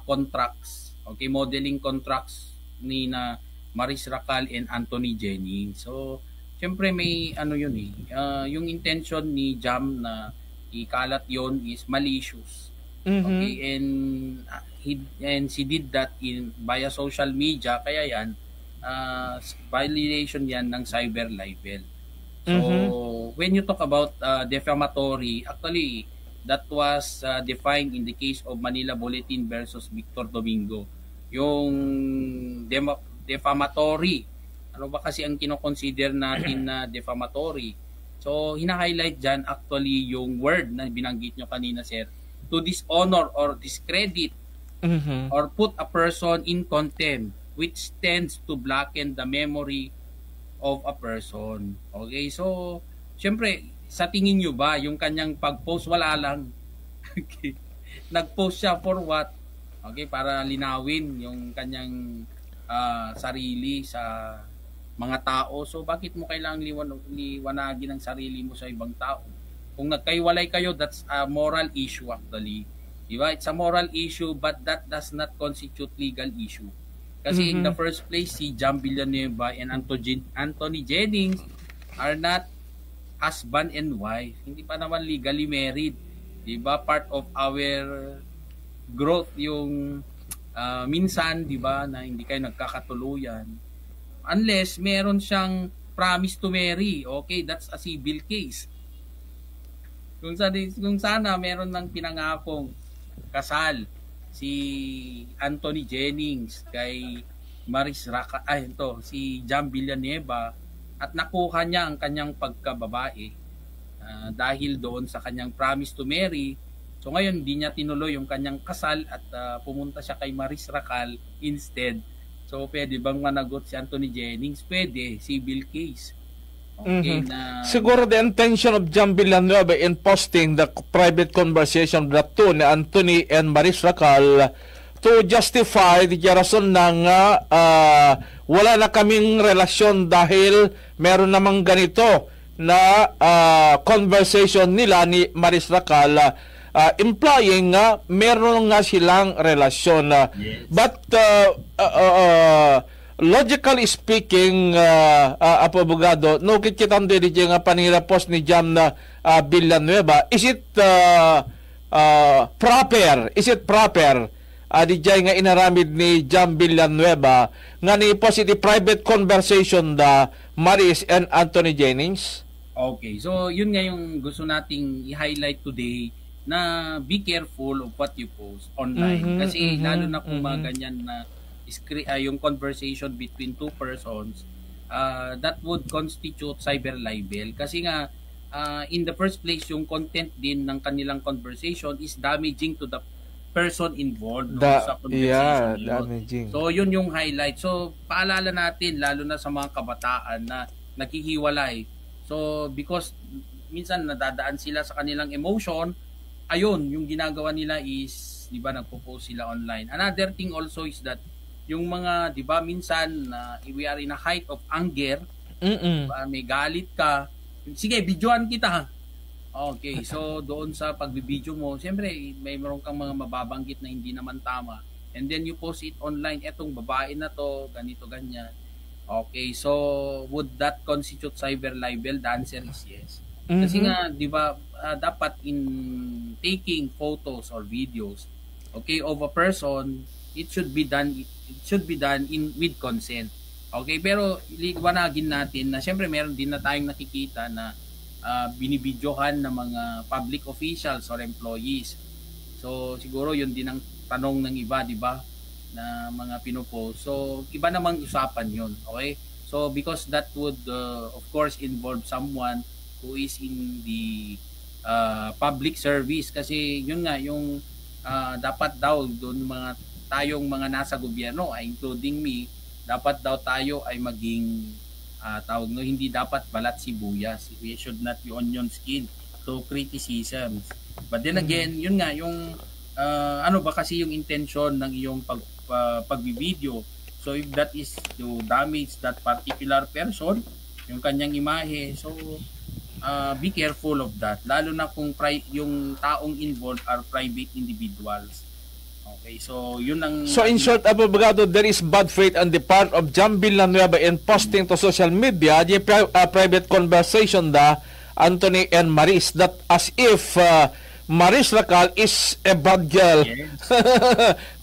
contracts. Okay, modeling contracts ni na Maris Racal and Anthony Jennings. So, syempre may ano yun yung intention ni Jam na ikalat yon is malicious. Okay, and she did that via social media, kaya yan violation yan ng cyber libel. So when you talk about defamatory, actually that was defined in the case of Manila Bulletin versus Victor Domingo. Yung defamatory, ano ba kasi ang kino-consider natin na defamatory? So hina-highlight dyan actually yung word na binanggit nyo kanina sir, to dishonor or discredit or put a person in contempt, which tends to blacken the memory of a person. Okay, so syempre sa tingin nyo ba yung kanyang pag-post wala lang? Okay. Nag-post siya for what? Okay, para linawin yung kanyang sarili sa mga tao. So bakit mo kailangang liwanagin ang sarili mo sa ibang tao? Kung nagkaiwalay kayo, that's a moral issue actually. Diba? It's a moral issue, but that does not constitute legal issue. Kasi in the first place, si Jam Villanueva and Anthony Jennings are not husband and wife. Hindi pa naman legally married. Diba? Part of our growth yung minsan, diba, na hindi kayo nagkakatuluyan. unless meron siyang promise to marry. Okay, that's a civil case. Kung sana meron ng pinangakong kasal si Anthony Jennings kay Maris Racal, si Jam Villanueva, at nakuha niya ang kanyang pagkababae dahil doon sa kanyang promise to marry. So ngayon hindi niya tinuloy yung kanyang kasal at pumunta siya kay Maris Racal instead. So pwede bang managot si Anthony Jennings? Pwede, civil case. Okay, siguro the intention of Jam Villanueva in posting the private conversation of the two ni Anthony and Maris Racal to justify the rason na nga wala na kaming relasyon dahil meron namang ganito na conversation nila ni Maris Racal, implying nga meron nga silang relasyon. Yes. But logically speaking, abogado, no kitkitan din nga panirapos ni Jam na Villanueva, is it proper? Is it proper? Dijay nga inaramid ni Jam Villanueva nga ni positive private conversation da Maris and Anthony Jennings? Okay, so yun nga yung gusto nating i-highlight today, na be careful of what you post online. Kasi lalo na kung mga ganyan na yung conversation between two persons, that would constitute cyber libel. Kasi nga, in the first place, yung content din ng kanilang conversation is damaging to the person involved sa conversation. Yeah, damaging. So, yun yung highlight. So, paalala natin, lalo na sa mga kabataan na naghihiwalay. So, because minsan nadadaan sila sa kanilang emotion, ayun, yung ginagawa nila is, di ba, nagpo-post sila online. Another thing also is that, yung mga, di ba, minsan, we are in a height of anger, may galit ka, sige, videoan kita. Okay, so doon sa pagbibideo mo, siyempre, may meron kang mga mababanggit na hindi naman tama. And then you post it online, etong babae na to, ganito, ganyan. Okay, so would that constitute cyber libel? The answer is yes. Kasi nga, di ba, dapat in taking photos or videos, okay, of a person, it should be done with consent. Okay, pero liwanagin natin na siyempre meron din na tayong nakikita na binibidyohan ng mga public officials or employees. So siguro yun din ang tanong ng iba, di ba, na mga pinopost. So iba namang usapan yun, okay? So because that would of course involve someone who is in the public service, kasi yun nga yung dapat daw doon tayong mga nasa gobyerno, including me, dapat daw tayo ay maging hindi dapat balat sibuyas. We should not be onion skin to criticisms. But then again, yun nga yung ano ba kasi yung intention ng iyong pagbibideo. So if that is to damage that particular person, yung kanyang imahe, so be careful of that. Lalo na kung yung taong involved are private individuals. Okay, so yun ang... So in short, abogado, there is bad faith on the part of Jam Villanueva in posting to social media the private conversation da Anthony and Maris, that as if Maris Racal is a bad girl. Yes.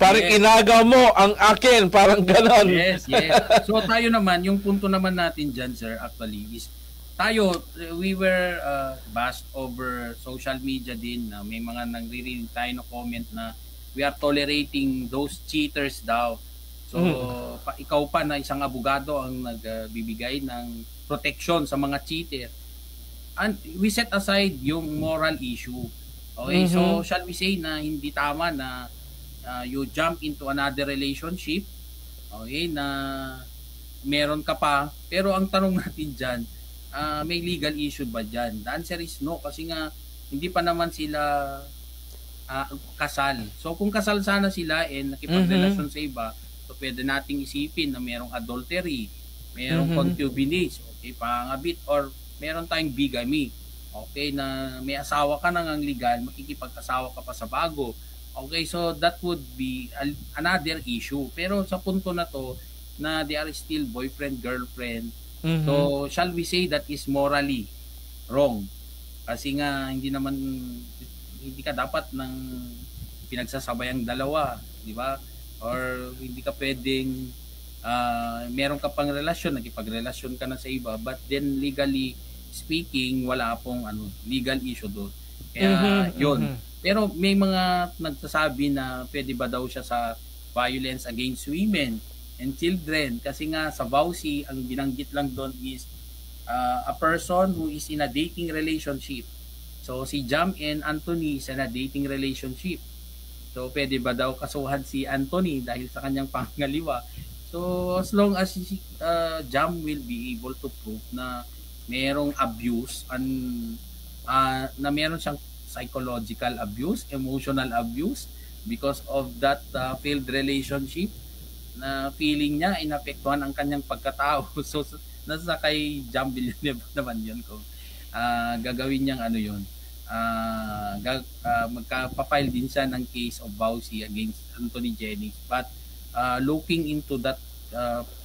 Parang inagaw mo ang akin, parang ganon. Yes, yes. So tayo naman, yung punto naman natin dyan, sir, actually, is tayo, we were bashed over social media din na may mga nagre-read tayo na comment na we are tolerating those cheaters daw. So, ikaw pa na isang abogado ang nagbibigay ng protection sa mga cheater. And we set aside yung moral issue. Okay, so shall we say na hindi tama na you jump into another relationship, okay, na meron ka pa, pero ang tanong natin dyan, may legal issue ba dyan? The answer is no, kasi nga hindi pa naman sila kasal. So kung kasal sana sila and nakipagrelasyon sa iba, so pwede nating isipin na merong adultery, merong concubinage, okay, pangabit, or meron tayong bigamy. Okay, na may asawa ka nang ang legal, makikipag-asawa ka pa sa bago. Okay, so that would be another issue. Pero sa punto na to, na they are still boyfriend, girlfriend, so shall we say that is morally wrong? Kasi nga hindi ka dapat ng pinagsasabayang dalawa, di ba? Or hindi ka pwedeng meron ka pang relasyon, nakipagrelasyon ka na sa iba, but then legally speaking, wala pong legal issue doon. Kaya yun. Pero may mga nagsasabi na pwede ba daw siya sa violence against women and children, kasi nga sa VAUSI, ang binanggit lang doon is a person who is in a dating relationship. So si Jam and Anthony is in a dating relationship. So pwede ba daw kasuhan si Anthony dahil sa kanyang pangaliwa? So as long as Jam will be able to prove na merong abuse na meron siyang psychological abuse, emotional abuse because of that failed relationship, na feeling niya inapektuhan ang kanyang pagkatao. So nasa kay Jam Villanueva naman yun kung gagawin niyang yun. Magpa-file din siya ng case of VAUSI against Anthony Jennings. But looking into that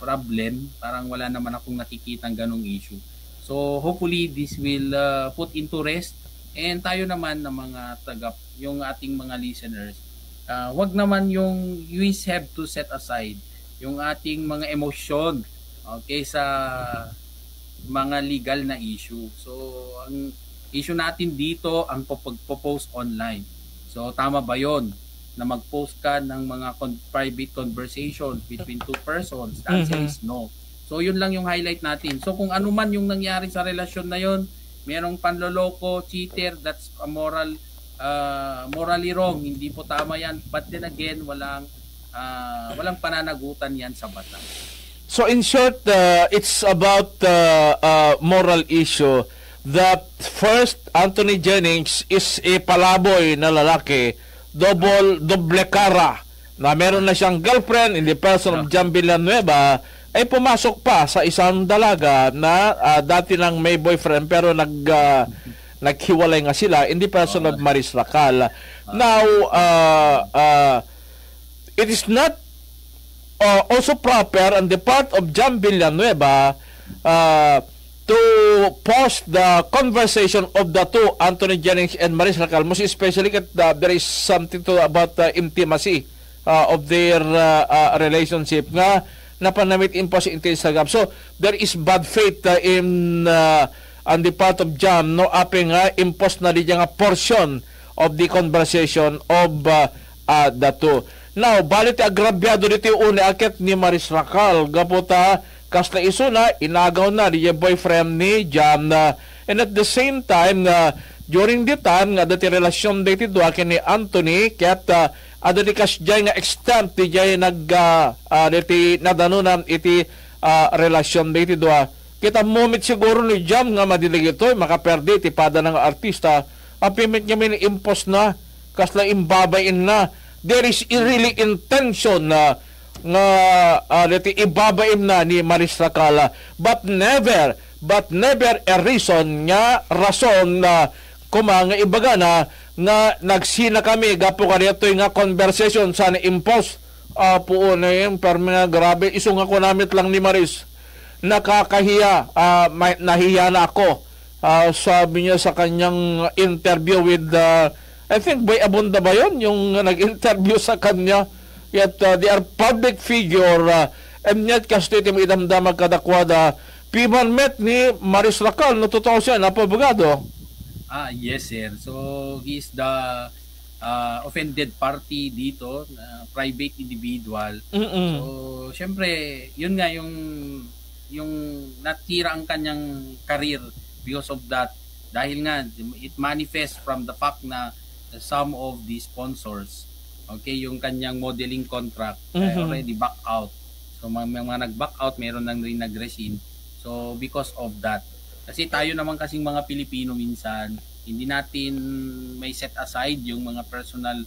problem, parang wala naman akong nakikitang ganong issue. So hopefully this will put into rest, and tayo naman ng mga yung ating mga listeners, wag naman yung we have to set aside yung ating mga emosyon, okay, sa mga legal na issue. So ang issue natin dito ang pag-post online. So tama ba yon na mag-post ka ng mga private conversations between two persons? The answer is no. So yun lang yung highlight natin. So kung ano man yung nangyari sa relasyon na yon, merong panloloko, cheater, that's a morally wrong. Hindi po tama yan. But then again, walang pananagutan yan sa batas. So in short, it's about moral issue that first, Anthony Jennings is a palaboy na lalaki, doble cara, na meron na siyang girlfriend in the person of Jam Villanueva, ay pumasok pa sa isang dalaga na dati lang may boyfriend pero naghiwalay nga sila in the person of Maris Racal. Now, it is not also proper on the part of Jam Villanueva to post the conversation of the two, Anthony Jennings and Maris Racal, most especially that there is something about the intimacy of their relationship nga napanamit impost in Instagram. So there is bad faith on the part of Jam, no, aping impost na din nga portion of the conversation of the two. Now, balit agrabyado dito yung una akit ni Maris Racal, gaputa kas na iso na inagaw na di boyfriend ni Jam na, and at the same time during the time nga dati relasyon dito do akin ni Anthony kat adati kas jay nga extent di jay dati nadanunan iti relasyon dito do kita moment siguro ni Jam nga madilig ito makaperde iti pada ng artista ang pimit niya may impose na kas na imbabain na there is really intention na ibabaim na ni Maris Racal, but never a reason nga rason na kumanga ibaga na nagsina kami gapo kanito nga conversation sa impose puo na yung permi nga grabe isong ako namit lang ni Maris nakakahiya, nahiya na ako, sabi niya sa kanyang interview with I think Boy Abunda ba yun yung nag-interview sa kanya. Yet they are public figure and yet kasi ito mo idamdamag kadakwada piman met ni Maris Racal no totoo siya na abogado. Yes sir, so he is the offended party dito, private individual. So syempre yun nga yung natira ang kanyang career because of that, dahil nga it manifests from the fact na some of the sponsors, okay, yung kanyang modeling contract already back out. So may mga nag-back out, meron nang rin nag-resign. So because of that, kasi tayo naman kasing mga Pilipino minsan, hindi natin may set aside yung mga personal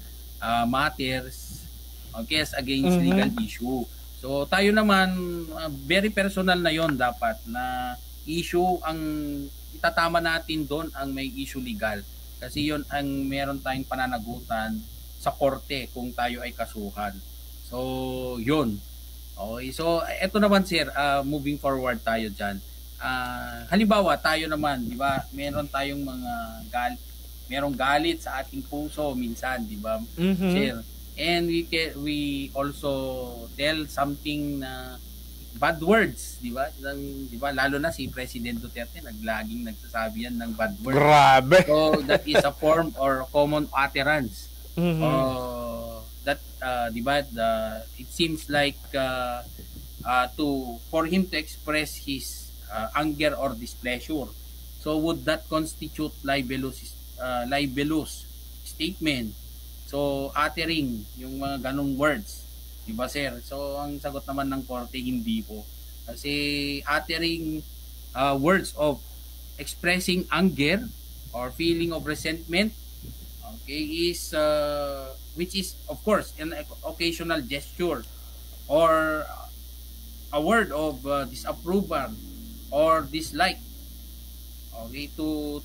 matters, okay, as against legal issue. So tayo naman very personal na yon, dapat na issue ang itatama natin doon ang may issue legal. Kasi yon ang meron tayong pananagutan sa korte kung tayo ay kasuhan. So, yun. Okay, so eto naman sir, moving forward tayo dyan. Halimbawa, tayo naman, di ba, meron tayong mga merong galit sa ating puso minsan, di ba, sir? And we also tell something na bad words, di ba? Di ba? Lalo na si President Duterte, naglaging nagsasabi yan ng bad words. Grabe. So, that is a form or common utterance. That, di ba, it seems like for him to express his anger or displeasure. So, would that constitute libelous statement? So, uttering yung mga ganong words. Diba, sir? So, ang sagot naman ng korte, hindi po. Kasi uttering words of expressing anger or feeling of resentment, okay, is which is, of course, an occasional gesture or a word of disapproval or dislike, okay,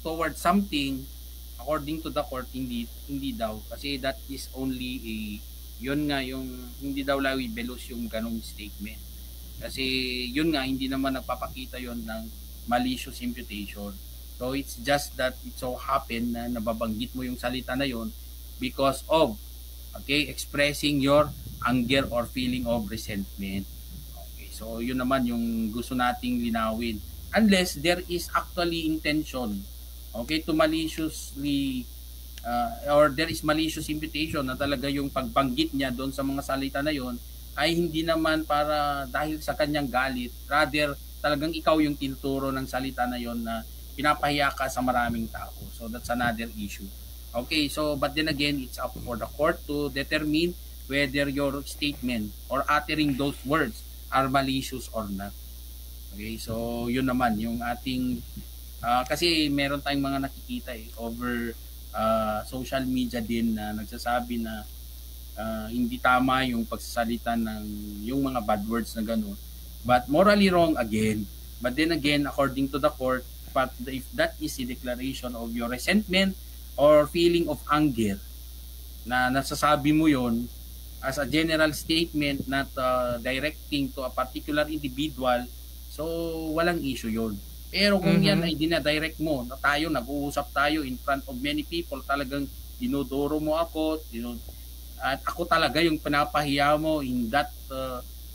towards something, according to the court, hindi daw. Kasi that is only yun nga yung hindi daw libelous yung ganong statement. Kasi yun nga, hindi naman nagpapakita yun ng malicious imputation. So it's just that it so happen na nababanggit mo yung salita na yun because of, okay, expressing your anger or feeling of resentment. Okay, so yun naman yung gusto nating linawin. Unless there is actually intention, okay, to maliciously or there is malicious imputation na talaga yung pagbanggit niya doon sa mga salita na yon ay hindi naman para dahil sa kanyang galit, rather talagang ikaw yung tinuturo ng salita na yon na pinapahiya ka sa maraming tao. So that's another issue. Okay, so but then again, it's up for the court to determine whether your statement or uttering those words are malicious or not. Okay, so yun naman yung ating kasi meron tayong mga nakikita over social media din na nagsasabi na hindi tama yung pagsasalita ng yung mga bad words na gano'n. But morally wrong again. But then again, according to the court, but if that is a declaration of your resentment or feeling of anger na nasasabi mo yon as a general statement, not directing to a particular individual, so walang issue yon. Pero kung yan ay dinadirect mo, na tayo, nag-uusap tayo in front of many people, talagang dinodoro mo ako, at ako talaga yung pinapahiya mo in that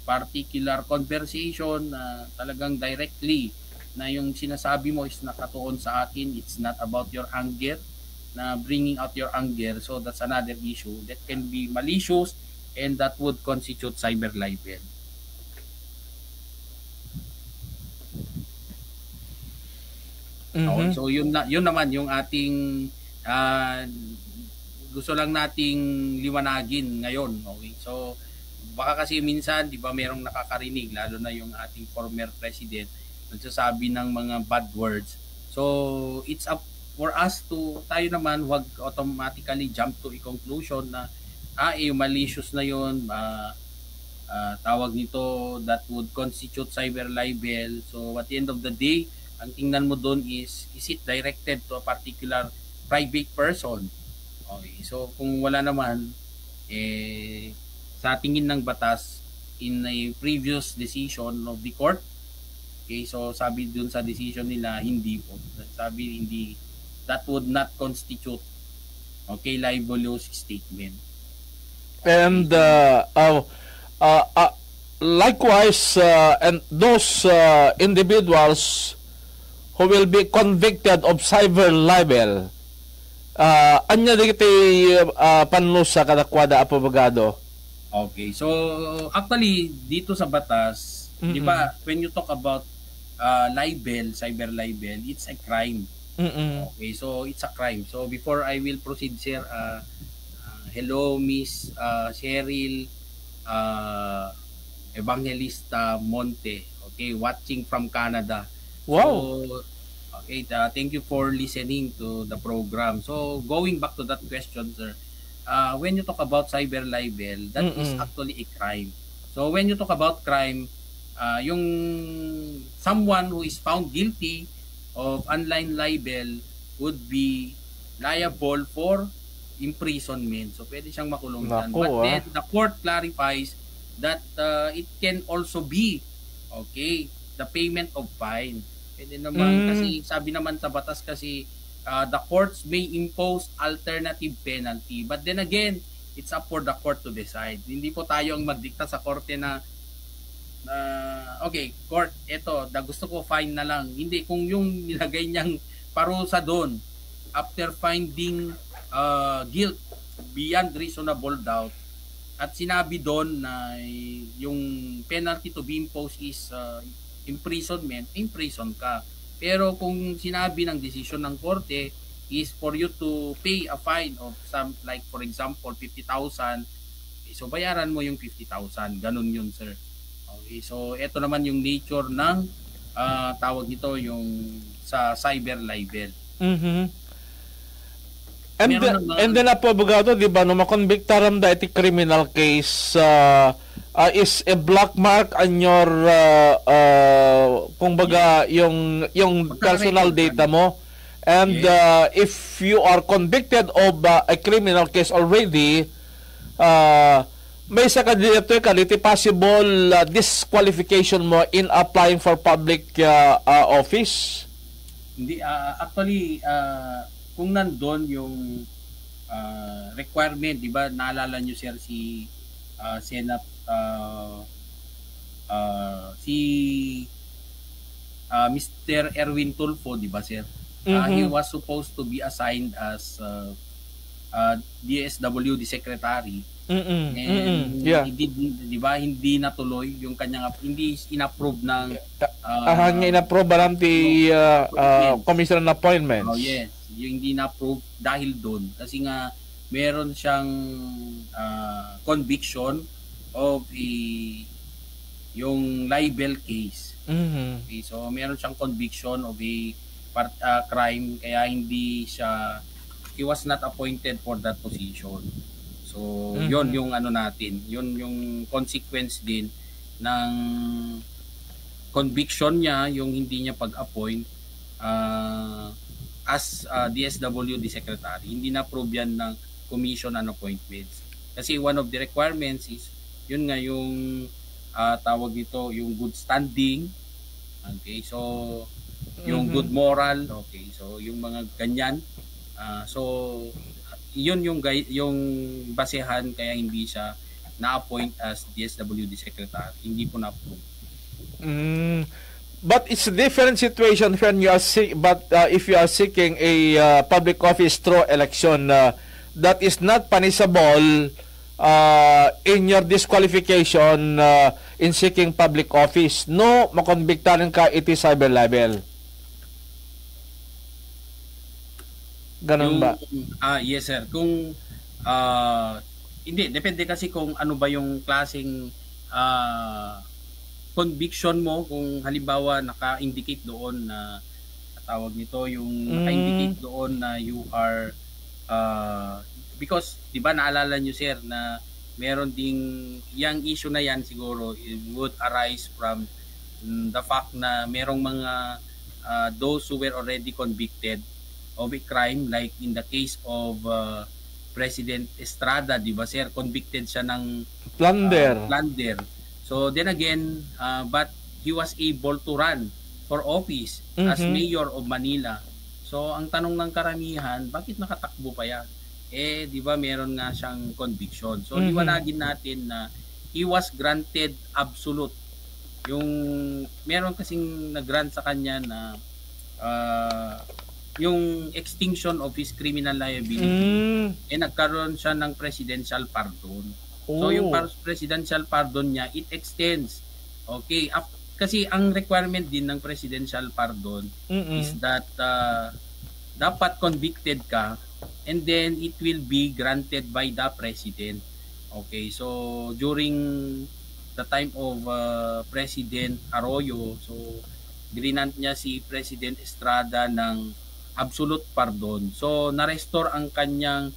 particular conversation, talagang directly, na yung sinasabi mo is nakatuon sa akin, it's not about your anger, na bringing out your anger, so that's another issue that can be malicious and that would constitute cyber libel. Okay, so yun naman yung ating gusto lang nating liwanagin ngayon. Okay, so baka kasi minsan, di ba, merong nakakarinig, lalo na yung ating former president, nagsasabi ng mga bad words. So it's up for us to, tayo naman, wag automatically jump to a conclusion na yung malicious na yun, tawag nito, that would constitute cyber libel. So at the end of the day, ang tingnan mo doon is it directed to a particular private person? Okay, so kung wala naman, sa tingin ng batas, in a previous decision of the court, okay, so sabi doon sa decision nila, hindi po. Sabi, hindi, that would not constitute, okay, libelous statement. And likewise, and those individuals who will be convicted of cyber libel, anya di panlo sa kadakwada apobagado? Okay, so actually dito sa batas, di ba, when you talk about libel, cyber libel, it's a crime. Okay, so it's a crime. So before I will proceed, sir, hello Miss Cheryl Evangelista Monte, okay, watching from Canada. Wow. So, okay, thank you for listening to the program. So, going back to that question, sir, when you talk about cyber libel, that is actually a crime. So, when you talk about crime, yung someone who is found guilty of online libel would be liable for imprisonment. So, pwede siyang makulong dyan. But then, the court clarifies that it can also be, okay, the payment of fine. Pwede naman, kasi sabi naman sa batas kasi the courts may impose alternative penalty. But then again, it's up for the court to decide. Hindi po tayo ang magdikta sa korte na Okay, court, eto, gusto ko fine na lang. Hindi, kung yung nilagay niyang parusa doon, after finding guilt beyond reasonable doubt, at sinabi doon na yung penalty to be imposed is imprisonment, imprison ka. Pero kung sinabi ng desisyon ng korte is for you to pay a fine of some, like for example, 50,000, so bayaran mo yung 50,000. Ganun yun, sir. Okay, so ito naman yung nature ng tawag nito yung sa cyber libel. And then po abogado, di ba, no makonbiktaram da iti criminal case is a black mark on your kung baga yung personal data mo. And if you are convicted of a criminal case already, may sa kadito kaliti possible disqualification mo in applying for public office? Hindi, actually, kung nandun yung requirement, di ba, naalala nyo sir si Senate, si Mr. Erwin Tulfo, di ba sir? He was supposed to be assigned as DSWD secretary. Hindi ba hindi natuloy yung kanyang hindi inapprove ng inapprove ba lang the commission on appointments? Oh yes, yung hindi na-approve dahil doon kasi nga meron siyang conviction of yung libel case. Okay, so meron siyang conviction of a crime kaya he was not appointed for that position. So, yon yung ano natin, yon yung consequence din ng conviction niya, yung hindi niya pag-appoint as DSWD secretary. Hindi na-approve yan ng Commission on Appointments. Kasi one of the requirements is, yun nga yung tawag dito, yung good standing. Okay, so, yung good moral. Okay, so, yung mga ganyan. So, yun yung basehan kaya hindi siya na-appoint as DSWD secretary. Hindi po na-approve. But it's a different situation when you are if you are seeking a public office through election that is not punishable in your disqualification in seeking public office. No, makonbiktaran ka, it is cyber libel. Ganun ba? Yes sir. Kung hindi, depende kasi kung ano ba yung klaseng conviction mo. Kung halimbawa naka-indicate doon na tawag nito, yung naka-indicate doon na you are because 'di ba naalala niyo sir na meron ding yung issue na yan siguro it would arise from the fact na merong mga those who were already convicted of a crime, like in the case of President Estrada, di ba sir, convicted siya ng plunder. So then again, but he was able to run for office as mayor of Manila. So ang tanong ng karamihan, bakit nakatakbo pa yan? Di ba meron nga siyang conviction. So liwanagin natin na he was granted absolute. Yung meron kasing nag-grant sa kanya na yung extinction of his criminal liability, nagkaroon siya ng presidential pardon. So yung presidential pardon niya, it extends. Okay, kasi ang requirement din ng presidential pardon is that dapat convicted ka and then it will be granted by the president. Okay, so during the time of President Arroyo, so grinant niya si President Estrada ng absolute pardon. So, na-restore ang kanyang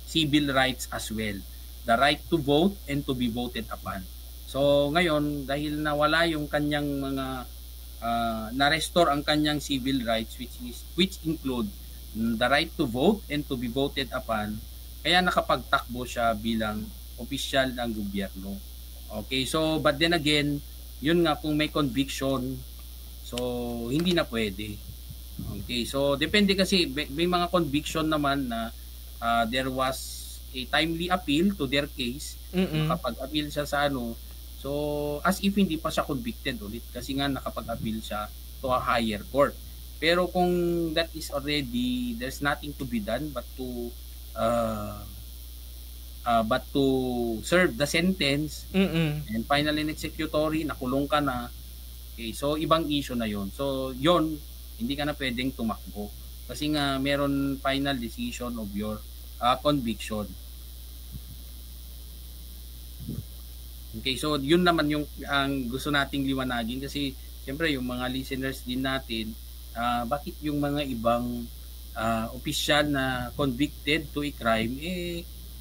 civil rights as well. The right to vote and to be voted upon. So, ngayon, dahil nawala yung kanyang mga, na-restore ang kanyang civil rights, which include the right to vote and to be voted upon, kaya nakapagtakbo siya bilang opisyal ng gobyerno. Okay, so, but then again, yun nga, kung may conviction, so, hindi na pwede. Okay, so depende kasi may mga conviction naman na there was a timely appeal to their case. Kapag appeal siya sa so So, as if hindi pa siya convicted ulit kasi nga nakapag-appeal siya to a higher court. Pero kung that is already, there's nothing to be done but to serve the sentence and final and executory, nakulong ka na. Okay, so ibang issue na yon. So, yon hindi ka na pwedeng tumakbo kasi nga meron final decision of your conviction. Okay, so yun naman yung ang gusto nating liwanagin kasi siyempre yung mga listeners din natin, bakit yung mga ibang opisyal na convicted to a crime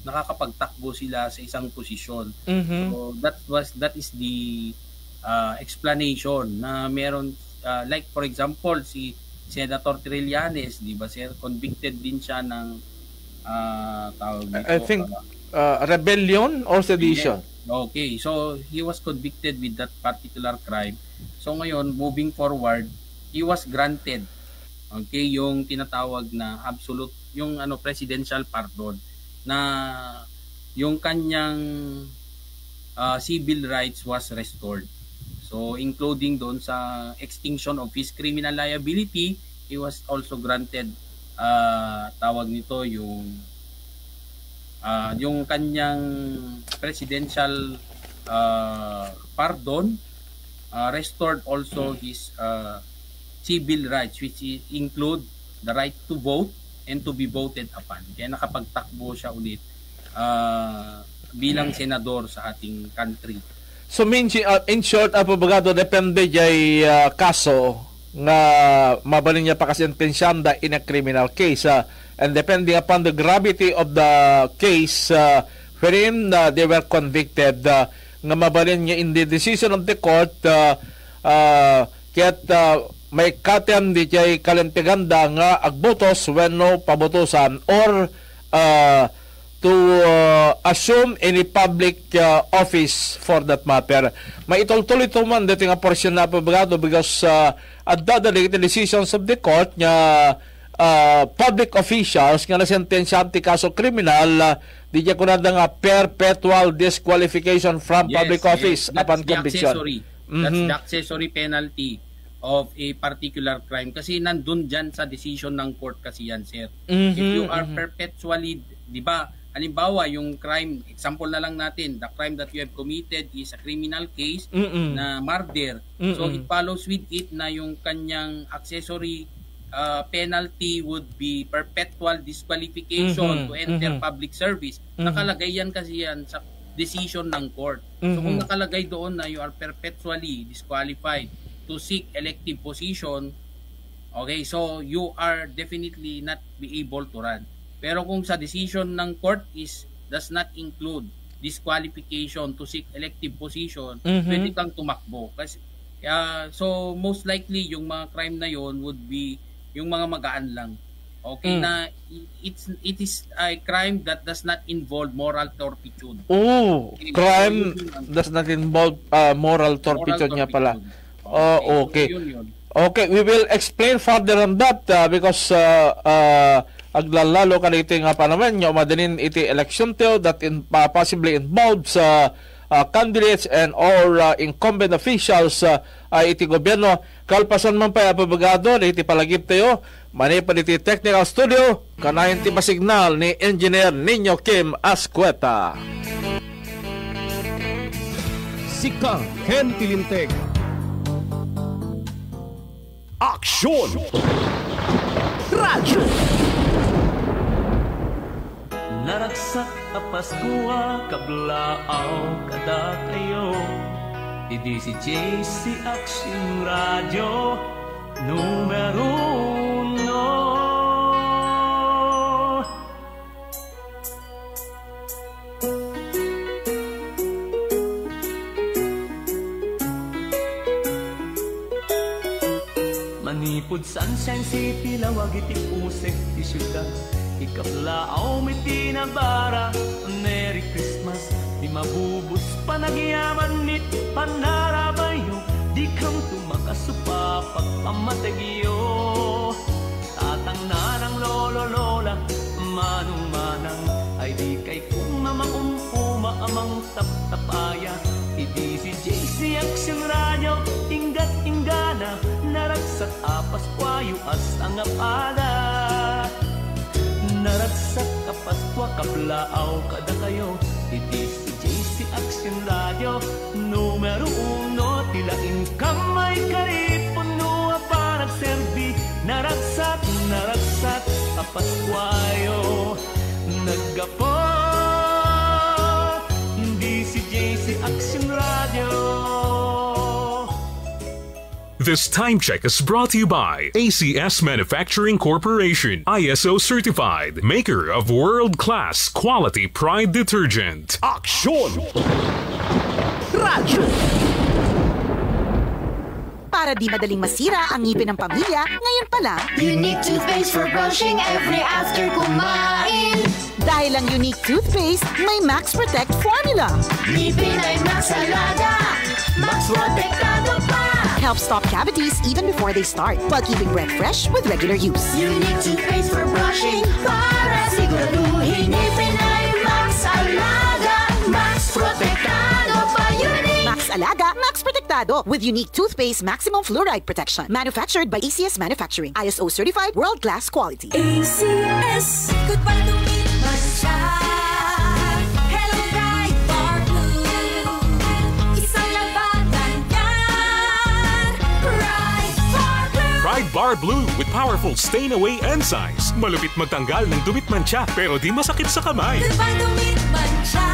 nakakapagtakbo sila sa isang posisyon. So that is the explanation na meron like for example si Senator Trillanes, di ba sir, convicted din siya ng tawag dito, I think rebellion or sedition. Okay, so he was convicted with that particular crime. So ngayon, moving forward, he was granted yung tinatawag na absolute, yung presidential pardon, na yung kanyang civil rights was restored. So including doon sa extinction of his criminal liability, he was also granted tawag nito yung kanyang presidential pardon, restored also his civil rights, which include the right to vote and to be voted upon. Kaya nakapagtakbo siya ulit bilang senador sa ating country. So in short, abogado, depende jay kaso nga mabalin niya pa kasentensyanda in a criminal case, and depending upon the gravity of the case wherein they were convicted, nga mabalin niya in the decision of the court, kaya't may katen di jay kalentiganda nga agbotos when no pabotosan or to assume any public office for that matter. May itultuloy man dito nga portion na abogado because at the decisions of the court nga public officials nga nasentensyahan ti kaso kriminal, di niya kunada nga perpetual disqualification from public office upon conviction. That's the accessory penalty of a particular crime kasi nandun dyan sa decision ng court kasi yan, sir. If you are perpetually, di ba, halimbawa yung crime, example na lang natin, the crime that you have committed is a criminal case na murder. So it follows with it na yung kanyang accessory penalty would be perpetual disqualification to enter public service. Nakalagay yan kasi yan sa decision ng court. So kung nakalagay doon na you are perpetually disqualified to seek elective position, okay, so you are definitely not be able to run. Pero kung sa decision ng court does not include disqualification to seek elective position, pwede kang tumakbo. Kasi, so most likely yung mga crime na yon would be yung mga magaan lang. Okay, na it is a crime that does not involve moral turpitude. Oh, okay, crime does not involve moral turpitude niya pala. Oh, okay. Okay, we will explain further on that because aglalalo ka dito nga pa naman yung madanin iti election teo that possibly involves candidates and or incumbent officials iti gobyerno. Kalpasan man pa abogado iti palagip tayo mani pa iti technical studio kanayon ti masignal ni Engineer Nino Kim Ascueta. Sika Ken Tilinteg. Aksyon! Radyo! Naragsak a Paskua kablaaw kada kayo. Idi si JC Aksyon Radio numero 1. Manipod Sunshine City, lawag iti pusek ti syudad. Ikaplaaw may tinabara, Merry Christmas. Di mabubus panagyaman nit panarabayo. Di kang tumakasupa pagpamatagyo. Tatang nanang lolo lola, manong manang. Ay di kay kung mamakumpuma amang taptapaya. Iti si JC Action Radio, inggat inggana, naragsak apas kwayo as ang apada. Naragsak apas kwa kablaaw kada kayo. Iti si JC Action Radio, numero 1, tilain kamay karipon no para serbi. Naragsak, naragsak apas kwayo. Naggapo DCJC Action Radio. This time check is brought to you by ACS Manufacturing Corporation, ISO certified, maker of world-class quality Pride detergent. Action! Radyo! Para di madaling masira ang ngipin ng pamilya, ngayon pa lang, Unique toothpaste for brushing every after kumain. Dahil ang Unique toothpaste, may Max Protect formula. Ngipin ay Max Alaga, Max Protectado pa. Helps stop cavities even before they start, while keeping breath fresh with regular use. Unique toothpaste for brushing, para siguraduhin ngipin ay Max Alaga, Max Protectado pa. Max Alaga, Max Protectado with Unique toothpaste maximum fluoride protection. Manufactured by ACS Manufacturing. ISO certified world-class quality. ACS, goodbye to me, Masha. Hello, bright bar blue. Isang labatan yan. Bright bar blue. Pride Bar Blue with powerful stain-away enzymes. Malupit magtanggal ng dumit mancha pero di masakit sa kamay. Goodbye to me, Masha.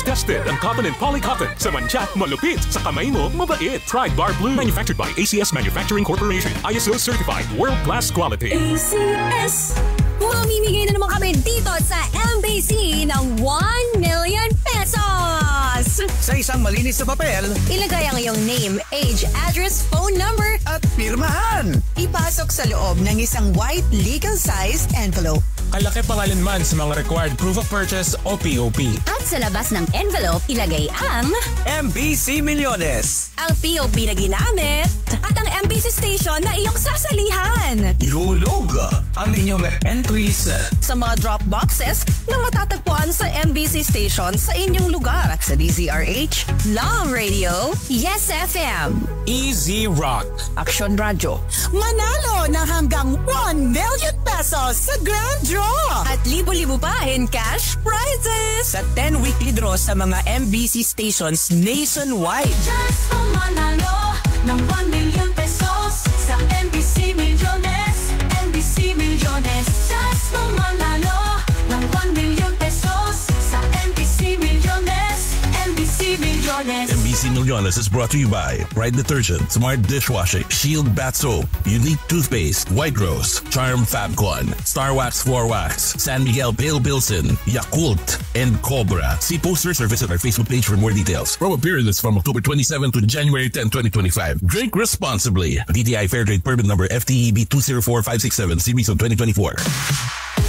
Tested ang cotton and polycotton. Sa mancha, malupit. Sa kamay mo, mabait. Pride Bar Blue. Manufactured by ACS Manufacturing Corporation. ISO certified. World-class quality. ACS. Mamimigay na naman kami dito sa MBC ng 1 million pesos! Sa isang malinis na papel, ilagay ang iyong name, age, address, phone number, at pirmahan. Ipasok sa loob ng isang white legal-sized envelope. Kalaki pangalan man sa mga required proof of purchase o POP. At sa labas ng envelope, ilagay ang MBC Millones. Ang POP na ginamit at ang MBC station na iyong sasalihan. Ihulog ang inyong entries sa mga drop boxes na matatagpuan sa MBC station sa inyong lugar. Sa DZRH, Love Radio, Yes FM, Easy Rock, Action Radio. Manalo ng hanggang 1 million pesos sa Grand Draw! At libo-libo pa in cash prizes! Sa 10 weekly draw sa mga MBC stations nationwide. Just for manalo ng 1 million pesos sa MBC Millones, MBC Millones. Just for manalo ng 1 million pesos sa MBC Millones, MBC Millones. MBC Millones is brought to you by Pride Detergent, Smart Dishwashing, Shield Bath Soap, Unique Toothpaste, White Rose, Charm Fabcon, Star Wax Floor Wax, San Miguel Pale Bilson, Yakult, and Cobra. See posters or visit our Facebook page for more details. Promo period is from October 27 to January 10, 2025. Drink responsibly. DTI Fair Trade Permit Number FTEB 204567, Series of 2024.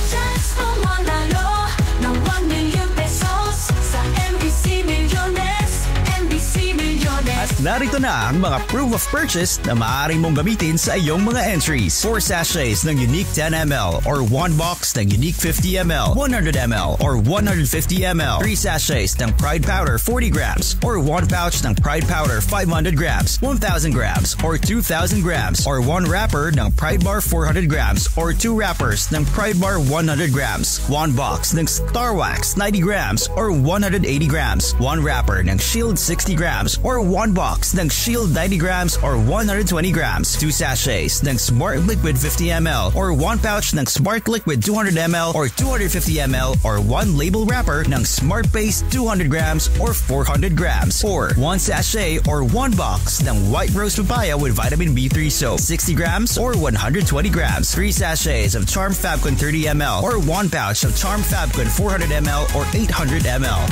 Just for manalo ng 1 million pesos sa MBC Millones, MBC Millones. At narito na ang mga proof of purchase na maaari mong gamitin sa iyong mga entries. 4 sachets ng Unique 10ml or 1 box ng Unique 50ml, 100ml or 150ml. 3 sachets ng Pride Powder 40 grams or 1 pouch ng Pride Powder 500 grams, 1,000 grams or 2,000 grams or 1 wrapper ng Pride Bar 400 grams or 2 wrappers ng Pride Bar 100 grams, 1 box ng Star Wax 90 grams or 180 grams, 1 wrapper ng Shield 60 grams or 1 box ng Shield 90 grams or 120 grams, 2 sachets ng Smart Liquid 50ml or 1 pouch ng Smart Liquid 200ml or 250ml or 1 label wrapper ng Smart Paste 200 grams or 400 grams or 1 sachet or 1 box ng White Rose Papaya with Vitamin B3 soap 60 grams or 120 grams, 3 sachets of Charm Fabcon 30ml or 1 pouch of Charm Fabcon 400ml or 800ml.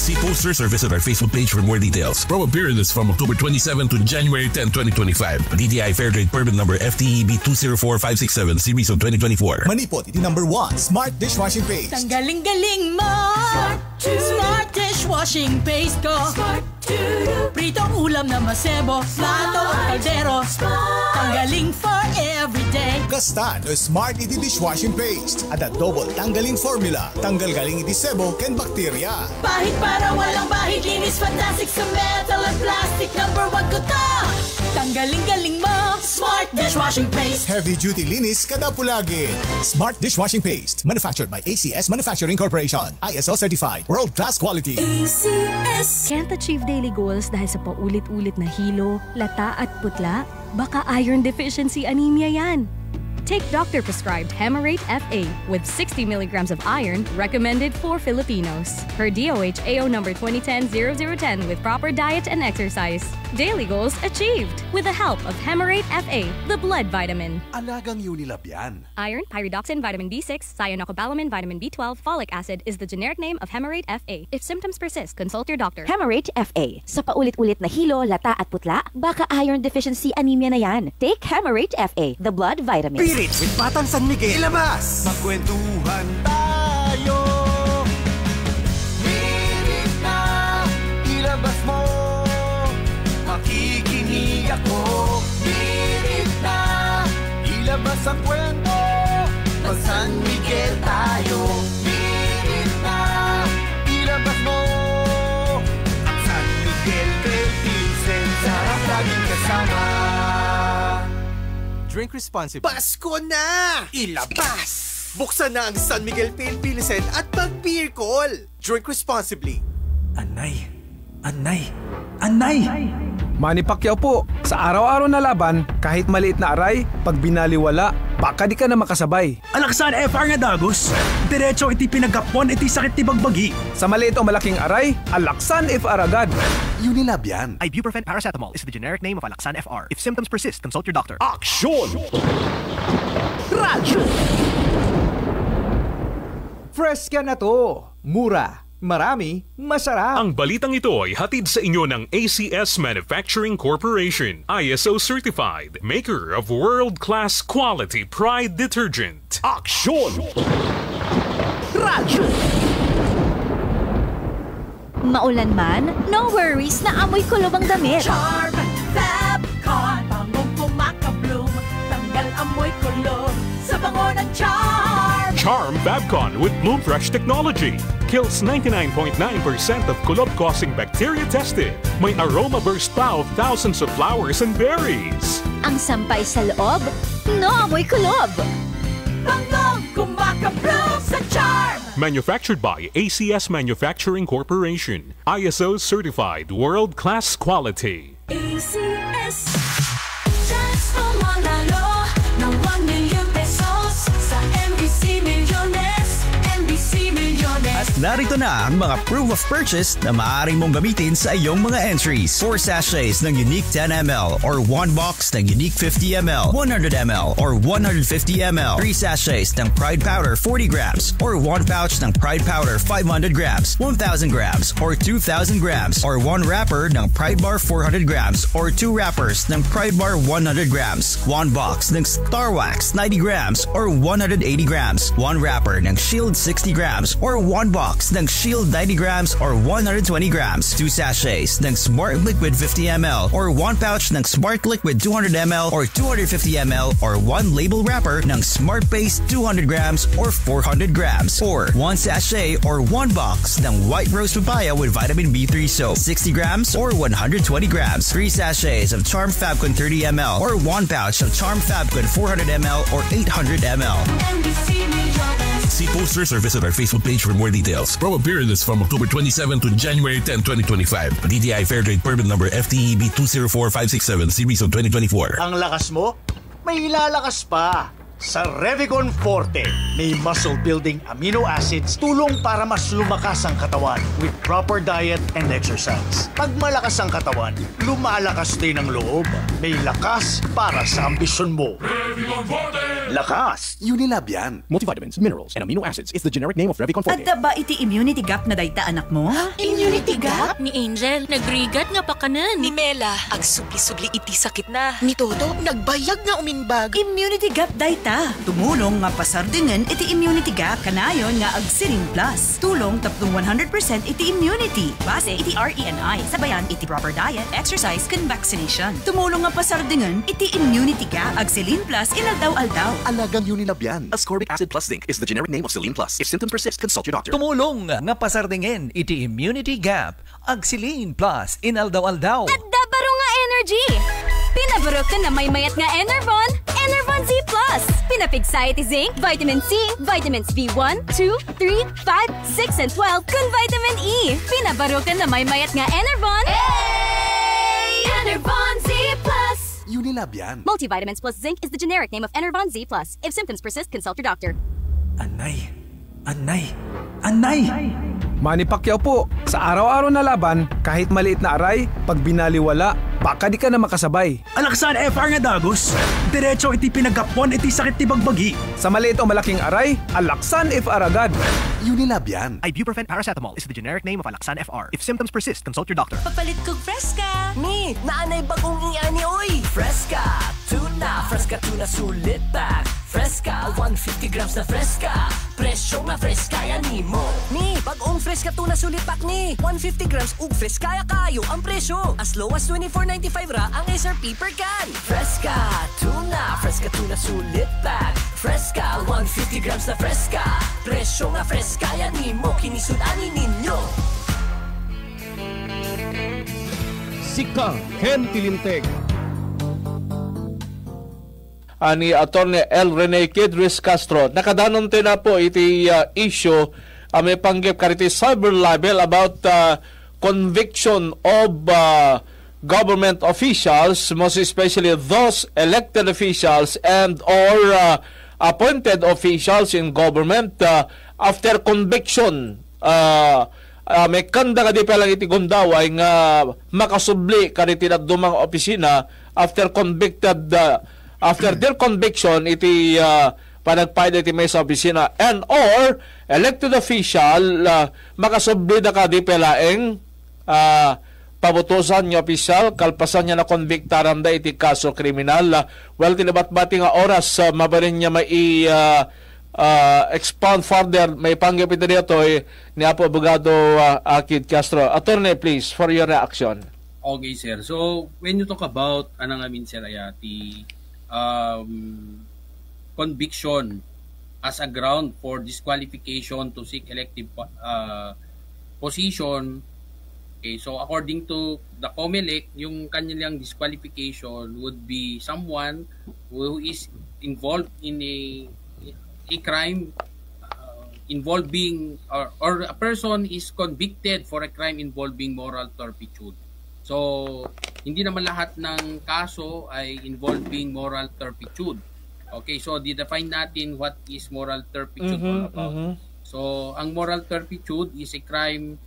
See posters or visit our Facebook page for more details. Promo period is from October 27 to January 10, 2025. DTI Fair Trade Permit Number FTEB 204567, Series of 2024. Manipot, iti number 1, Smart Dishwashing Paste. Tanggaling-galing mo! Smart Dishwashing Paste ko! Pritong ulam na masebo, plato at kaldero. Tanggaling for everyday. Gasta no Smart Iti Dishwashing Paste at a double tanggaling formula. Tanggal galing iti sebo ken bakterya. Bahid para walang bahid, linis fantastic sa metal at plastic. Number 1 ko to. Tanggaling-galing mo, Smart Dishwashing Paste. Heavy duty linis kada pulagin. Smart Dishwashing Paste, manufactured by ACS Manufacturing Corporation. ISO certified, world class quality. ACS. Can't achieve daily goals dahil sa paulit-ulit na hilo, lata at putla? Baka iron deficiency anemia yan. Take doctor-prescribed Hemarate FA with 60 milligrams of iron recommended for Filipinos. Per DOH AO number 2010-0010 with proper diet and exercise. Daily goals achieved with the help of Hemarate FA, the blood vitamin. Alagang Unilab yan. Iron, pyridoxine, vitamin B6, cyanocobalamin, vitamin B12, folic acid is the generic name of Hemarate FA. If symptoms persist, consult your doctor. Hemarate FA. Sa paulit-ulit na hilo, lata at putla, baka iron deficiency anemia na yan. Take Hemarate FA, the blood vitamin. Spirit with Batang San Miguel. Ilabas! Magkwentuhan tayo. Spirit na ilabas mo. Makikinig ako. Spirit na ilabas ang kwento. Mag San Miguel tayo. Spirit na ilabas mo. Ang San Miguel Pilsen. Sarap laging kasama. Drink responsibly. Pasko na! Ilabas! Buksan na ang San Miguel Pale Pilsen at mag-beer call. Drink responsibly. Anay! Anay! Anay! Manny Pacquiao po, sa araw-araw na laban, kahit maliit na aray, pag binaliwala, baka di ka na makasabay. Alaksan FR nga dagos. Diretso iti pinagkapon iti sakit ti bagbagi. Sa maliit o malaking aray, Alaksan FR agad. Unilab yan. Ibuprofen paracetamol is the generic name of Alaksan FR. If symptoms persist, consult your doctor. Aksyon! Radyo! Fresh ka na to. Mura. Marami, masarap. Ang balitang ito ay hatid sa inyo ng ACS Manufacturing Corporation, ISO certified, maker of world-class quality Pride detergent. Aksyon! Radyo! Maulan man, no worries na amoy kulob ang damit. Charm Fabcon, bangong kumaka-bloom, tanggal amoy kulob sa bango ng Charm. Charm Fabcon with Bloom Fresh technology. Kills 99.9% of kulob-causing bacteria tested. May aroma burst pa of thousands of flowers and berries. Ang sampay sa loob, no amoy kulob. Bangong kumaka-bloom sa Charm. Manufactured by ACS Manufacturing Corporation. ISO certified world-class quality. ACS. Chance mo manalo ng 1 million pesos sa MBC Milyones. MBC Milyones. At narito na ang mga proof of purchase na maaari mong gamitin sa iyong mga entries. 4 sachets ng Unique 10ml or 1 box ng Unique 50ml, 100ml or 150ml, 3 sachets ng Pride Powder 40 grams or 1 pouch ng Pride Powder 500 grams, 1,000 grams or 2,000 grams or 1 wrapper ng Pride Bar 400 grams or 2 wrappers ng Pride Bar 100 grams, 1 box ng Star Wax 90 grams or 180 grams, 1 wrapper ng Shield 60 grams or 1 box ng Shield 90 grams or 120 grams, 2 sachets ng Smart Liquid 50ml or 1 pouch ng Smart Liquid 200ml or 250ml or 1 label wrapper ng Smart Paste 200 grams or 400 grams or 1 sachet or 1 box ng White Rose Papaya with Vitamin B3 soap 60 grams or 120 grams, 3 sachets of Charm Fabcon 30ml or 1 pouch of Charm Fabcon 400ml or 800ml. MBC Milyones. See posters or visit our Facebook page for more details. Promo period is from October 27 to January 10, 2025. DTI Fairtrade permit number FTEB 204567 series of 2024. Ang lakas mo, may ilalakas pa. Sa Revicon Forte, may muscle-building amino acids tulong para mas lumakas ang katawan with proper diet and exercise. Pag malakas ang katawan, lumalakas din ang loob. May lakas para sa ambisyon mo. Revicon Forte! Lakas! Unilab yan. Multivitamins, minerals, and amino acids is the generic name of Revicon Forte. Adda ba iti immunity gap na dayta anak mo? Immunity gap? Ni Angel, nagrigat nga pa kanan. Ni Mela, agsubli-subli iti sakit na. Ni Toto, nagbayag nga uminbag. Immunity gap dayta. Tumulong nga pasardingan iti immunity gap. Kanayon nga Agsilin Plus. Tulong tapdong 100% iti immunity. Base iti RENI. Sabayan iti proper diet, exercise, can vaccination. Tumulong nga pasardingan iti immunity gap. Agsilin Plus inaldaw-aldaw. Alagang Unilab yan. Ascorbic acid plus zinc is the generic name of Celine Plus. If symptoms persist, consult your doctor. Tumulong nga pasardingen iti immunity gap. Agsilin Plus inaldaw-aldaw. Adda baro nga energy! Pinabarok ka na may mayat nga Enervon, Enervon Z+. Pinapigsa iti zinc, vitamin C, vitamins B1, 2, 3, 5, 6, and 12, kun vitamin E. Pinabarok ka na may mayat nga Enervon. Hey! Enervon Z+. Unilab yan. Multivitamins plus zinc is the generic name of Enervon Z+. If symptoms persist, consult your doctor. Anay! Anay! Anay! Manny Pacquiao po, sa araw-araw na laban, kahit maliit na aray, pag binaliwala, baka di ka na makasabay. Alaksan FR nga dagos. Diretso iti pinagkapon iti sakit ti bagbagi. Sa maliit o malaking aray, Alaksan FR agad. Unilab yan. Ibuprofen paracetamol is the generic name of Alaksan FR. If symptoms persist, consult your doctor. Papalit kog Fresca. Ni, naanay bagong iani oy. Fresca, tuna sulit pack. Fresca, 150 grams na Fresca. Presyo nga Frescaya nimo. Ni, bagong Fresca tuna sulit pack ni. 150 grams ug Frescaya kayo ang presyo. As low as 24.95 ra ang SRP per can. Fresca tuna sulit pack. Fresca, 150 grams na Fresca. Presyo nga Frescaya nimo, kinisud-ani ninyo. Sika Ken Tilinteg. Ani Attorney L. Rene Kidris Castro. Nakadanon na po iti issue may panggip kariti cyber libel about conviction of government officials, most especially those elected officials and or appointed officials in government after conviction. May kanda ka di palang iti gundaway nga makasubli kariti na dumang opisina after convicted after their conviction iti panagpayda iti may sa opisina and or elected official makasubli na ka di palaeng pabutusan niya opisyal kalpasan niya na konbiktaran da iti kaso kriminal. Well, tinabat-bati nga oras mabarin niya may expound further may panggap ito dito ni Apo Abogado Kid Castro. Attorney, please, for your reaction. Okay, sir. So, when you talk about sir, ayati conviction as a ground for disqualification to seek elective position. Okay, so according to the COMELEC, yung kanilang disqualification would be someone who is involved in a crime involving or a person is convicted for a crime involving moral turpitude. So, hindi naman lahat ng kaso ay involving moral turpitude. Okay, so define natin what is moral turpitude all about. So, ang moral turpitude is a crime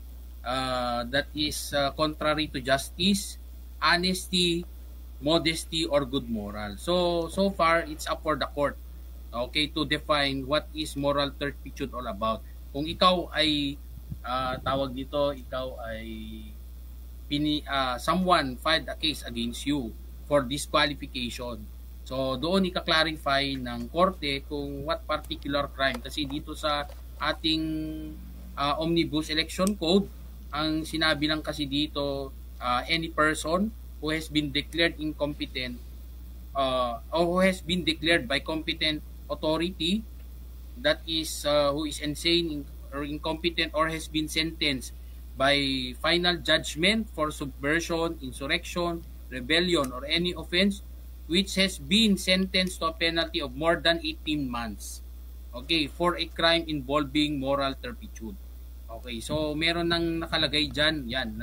that is contrary to justice, honesty, modesty, or good moral. So far, it's up for the court, okay, to define what is moral turpitude all about. Kung ikaw ay tawag dito, ikaw ay someone filed a case against you for disqualification. So doon ika-clarify ng korte kung what particular crime, kasi dito sa ating Omnibus Election Code, ang sinabi lang kasi dito, any person who has been declared incompetent or who has been declared by competent authority, that is who is insane or incompetent or has been sentenced by final judgment for subversion, insurrection, rebellion, or any offense which has been sentenced to a penalty of more than 18 months. Okay, for a crime involving moral turpitude. Okay, so meron nang nakalagay dyan, yan,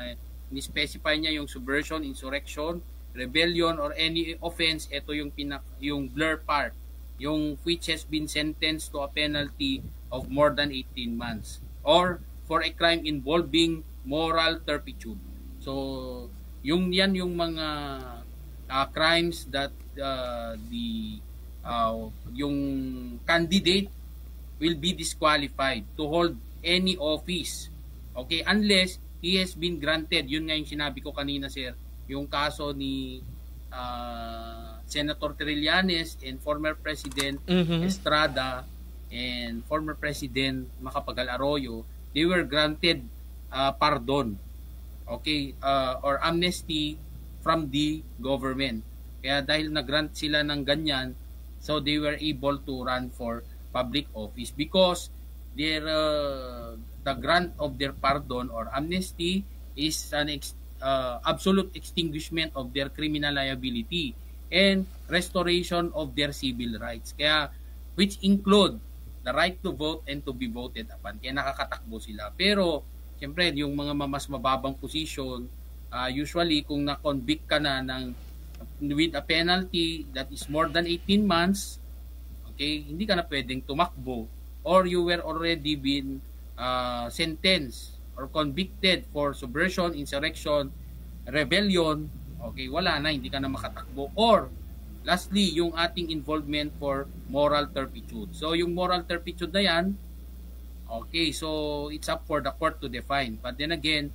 ni-specify niya yung subversion, insurrection, rebellion, or any offense. Ito yung yung blur part, yung which has been sentenced to a penalty of more than 18 months. Or for a crime involving moral turpitude. So, yan yung mga crimes that the yung candidate will be disqualified to hold any office. Okay, unless he has been granted. Yun nga yung sinabi ko kanina, sir, yung kaso ni Senator Trillanes and former President Estrada and former President Macapagal Arroyo. They were granted pardon, okay, or amnesty from the government. Kaya dahil nag-grant sila ng ganyan, so they were able to run for public office because their the grant of their pardon or amnesty is an absolute extinguishment of their criminal liability and restoration of their civil rights. Kaya which include the right to vote and to be voted upon. Kaya nakakatakbo sila. Pero siyempre yung mga mas mababang position, usually kung na-convict ka na ng with a penalty that is more than 18 months, okay, hindi ka na pwedeng tumakbo, or you were already been sentenced or convicted for subversion, insurrection, rebellion, okay, wala na, hindi ka na makatakbo. Or lastly, yung ating involvement for moral turpitude. So yung moral turpitude na yan, okay, so it's up for the court to define. But then again,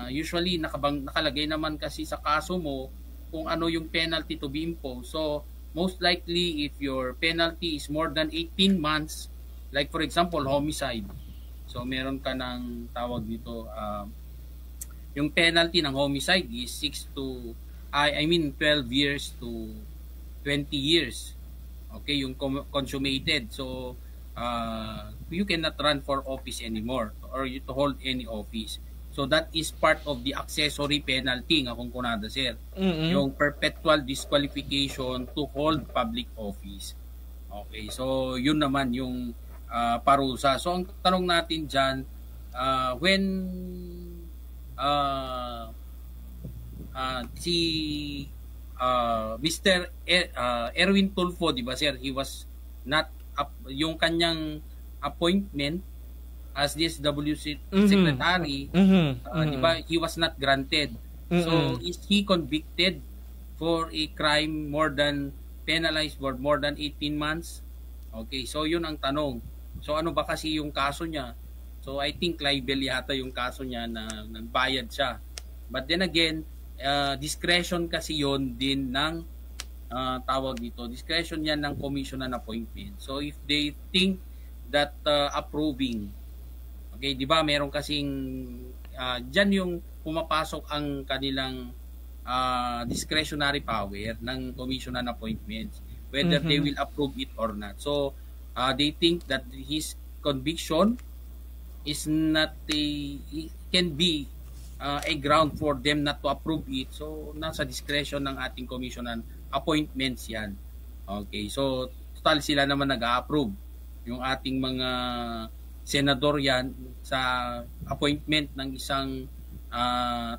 usually nakalagay naman kasi sa kaso mo kung ano yung penalty to be imposed. So most likely if your penalty is more than 18 months, like for example homicide, so meron ka ng tawag dito, yung penalty ng homicide is 12 years to 20 years, okay, yung consummated. So you cannot run for office anymore or to hold any office. So that is part of the accessory penalty nga kung kunada, sir. Yung perpetual disqualification to hold public office. Okay, so yun naman yung parusa. So ang tanong natin dyan, when si Mr. Erwin Tulfo, di ba, sir, he was not yung kanyang appointment as DSWC secretary, di ba, he was not granted. So is he convicted for a crime penalized for more than 18 months? Okay, so yun ang tanong. So ano ba kasi yung kaso niya? So I think libel yata yung kaso niya na nagbayad siya. But then again, discretion kasi yon din ng tawag dito, discretion yan ng commission on appointment. So if they think that approving, okay, di ba meron kasing dyan yung pumapasok ang kanilang discretionary power ng commission on appointments, whether they will approve it or not. So they think that his conviction is not can be a ground for them not to approve it. So nasa discretion ng ating commission on appointments yan. Okay, so total sila naman nag-a-approve yung ating mga senador yan sa appointment ng isang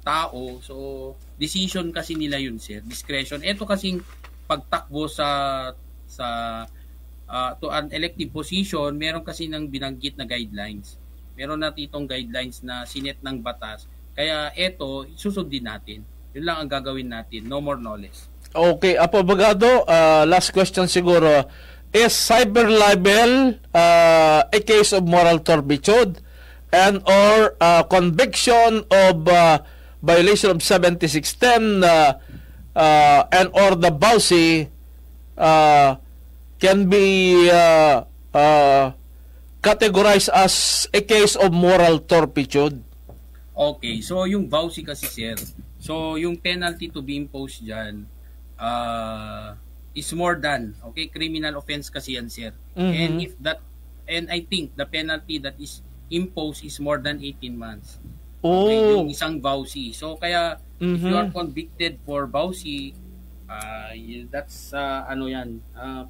tao. So decision kasi nila yun, sir, discretion. Ito kasing pagtakbo to an elective position, meron kasi ng binanggit na guidelines. Meron na itong guidelines na sinet ng batas. Kaya ito, susundin natin. Yun lang ang gagawin natin. No more, no less. Okay, Apo Abogado, last question siguro. Is cyber libel a case of moral turpitude and or conviction of violation of 7610 and or the BAUSI can be categorized as a case of moral turpitude? Okay, so yung BAUSI kasi, sir, so yung penalty to be imposed dyan is more than, okay, criminal offense kasi yan, sir. And I think the penalty that is imposed is more than 18 months. Okay, yung isang BAUSI. So kaya if you are convicted for BAUSI, that's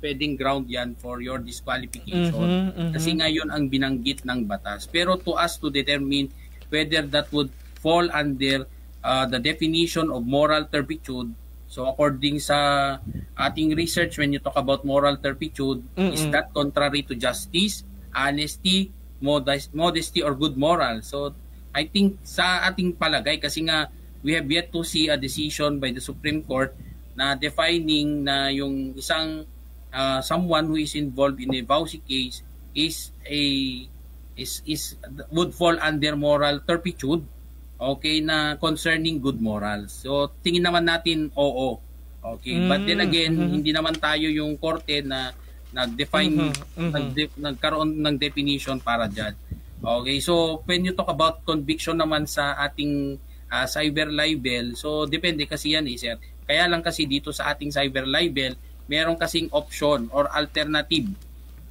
pwedeng ground yan for your disqualification. Kasi ngayon ang binanggit ng batas. Pero to us to determine whether that would fall under the definition of moral turpitude. So according sa ating research, when you talk about moral turpitude, is that contrary to justice, honesty, modesty, or good moral? So I think sa ating palagay, kasi nga we have yet to see a decision by the Supreme Court na defining na yung isang someone who is involved in a vowsy case would fall under moral turpitude, okay, na concerning good morals. So tingin naman natin oo. Okay, but then again, hindi naman tayo yung korte na nag-define, nagkaroon ng definition para dyan. Okay, so when you talk about conviction naman sa ating cyber libel, so depende kasi yan sir. Kaya lang kasi dito sa ating cyber libel, meron kasing option or alternative.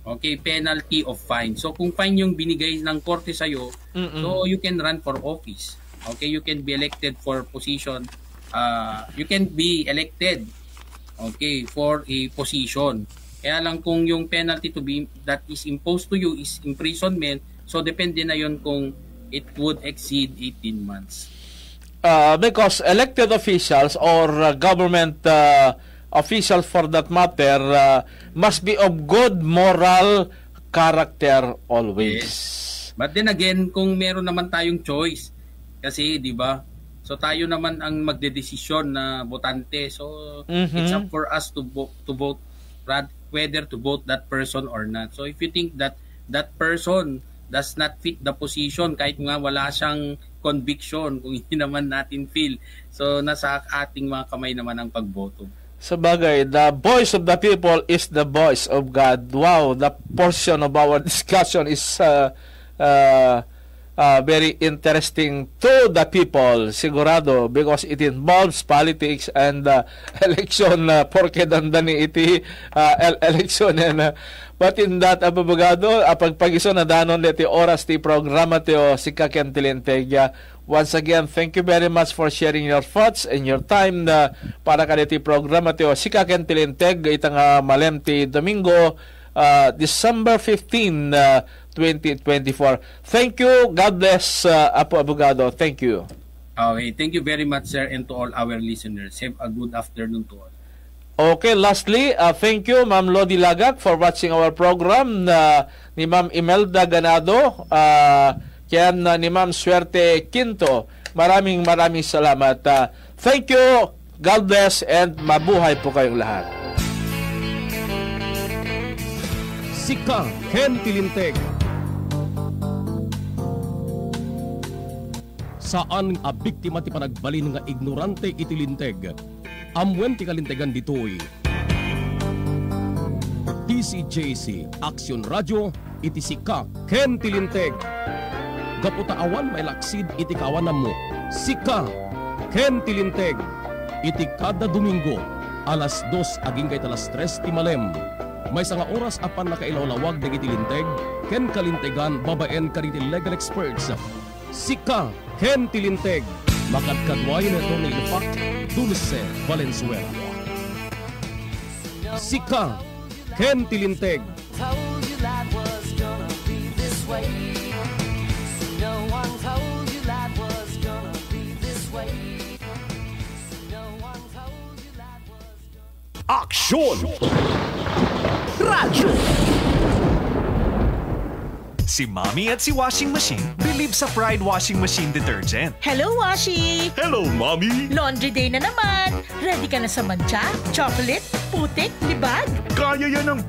Okay, penalty of fine. So kung fine yung binigay ng korte sa'yo, so you can run for office. Okay, you can be elected for position. You can be elected, okay, for a position. Kaya lang kung yung penalty to be that is imposed to you is imprisonment, so depende na yun kung it would exceed 18 months. Because elected officials or government officials for that matter must be of good moral character always. Yes. But then again, kung meron naman tayong choice, kasi di ba, so tayo naman ang magdedesisyon na botante. So it's up for us to vote whether to vote that person or not. So if you think that that person does not fit the position, kahit nga wala siyang conviction, kung hindi naman natin feel, so nasa ating mga kamay naman ang pagboto. Sabagay, the voice of the people is the voice of God. Wow, the portion of our discussion is very interesting to the people, sigurado, because it involves politics and election, porque dandani iti election. But in that, abogado, pagpagiso na danon iti oras ti programa ti o si Kakentilinteg. Once again, thank you very much for sharing your thoughts and your time para kaniti programa ti o si Kakentilinteg itang malem ti Domingo, December 15, 2024. Thank you. God bless, Apo Abogado. Thank you. Okay, thank you very much, sir, and to all our listeners. Have a good afternoon to all. Okay, lastly, thank you, Ma'am Lodi Lagat, for watching our program. Ni Ma'am Imelda Ganado, kaya ni Ma'am Suerte Quinto. Maraming salamat. Thank you, God bless, and mabuhay po kayong lahat. Sika Kentilinteg. Saan a biktima ti panagbalin nga ignorante itilinteg? Amwen ti kalintegan ditoy. TCJC Aksyon Radio iti Sika Kentilinteg. Gaputa awan may laksid iti kawanam mo. Sika Kentilinteg. Iti kada Domingo alas 2 aging kay alas 3 ti malem. May sanga oras apan nakailawlawag dagiti linteg ken kalintegan babaen kariti legal experts. Sika Kentilinteg. Makadkadwayan ito ni Lefact Dulce Valenzuela. Sika Kentilinteg. Told you life was gonna be this way. No one told you life was gonna be this way. No one told you life was gonna... Aksyon! Radyo! Si Mommy at si Washing Machine believe sa Pride Washing Machine Detergent. Hello, Washi! Hello, Mommy! Laundry day na naman! Ready ka na sa mantsa, chocolate, putik, libag? Kaya yan ang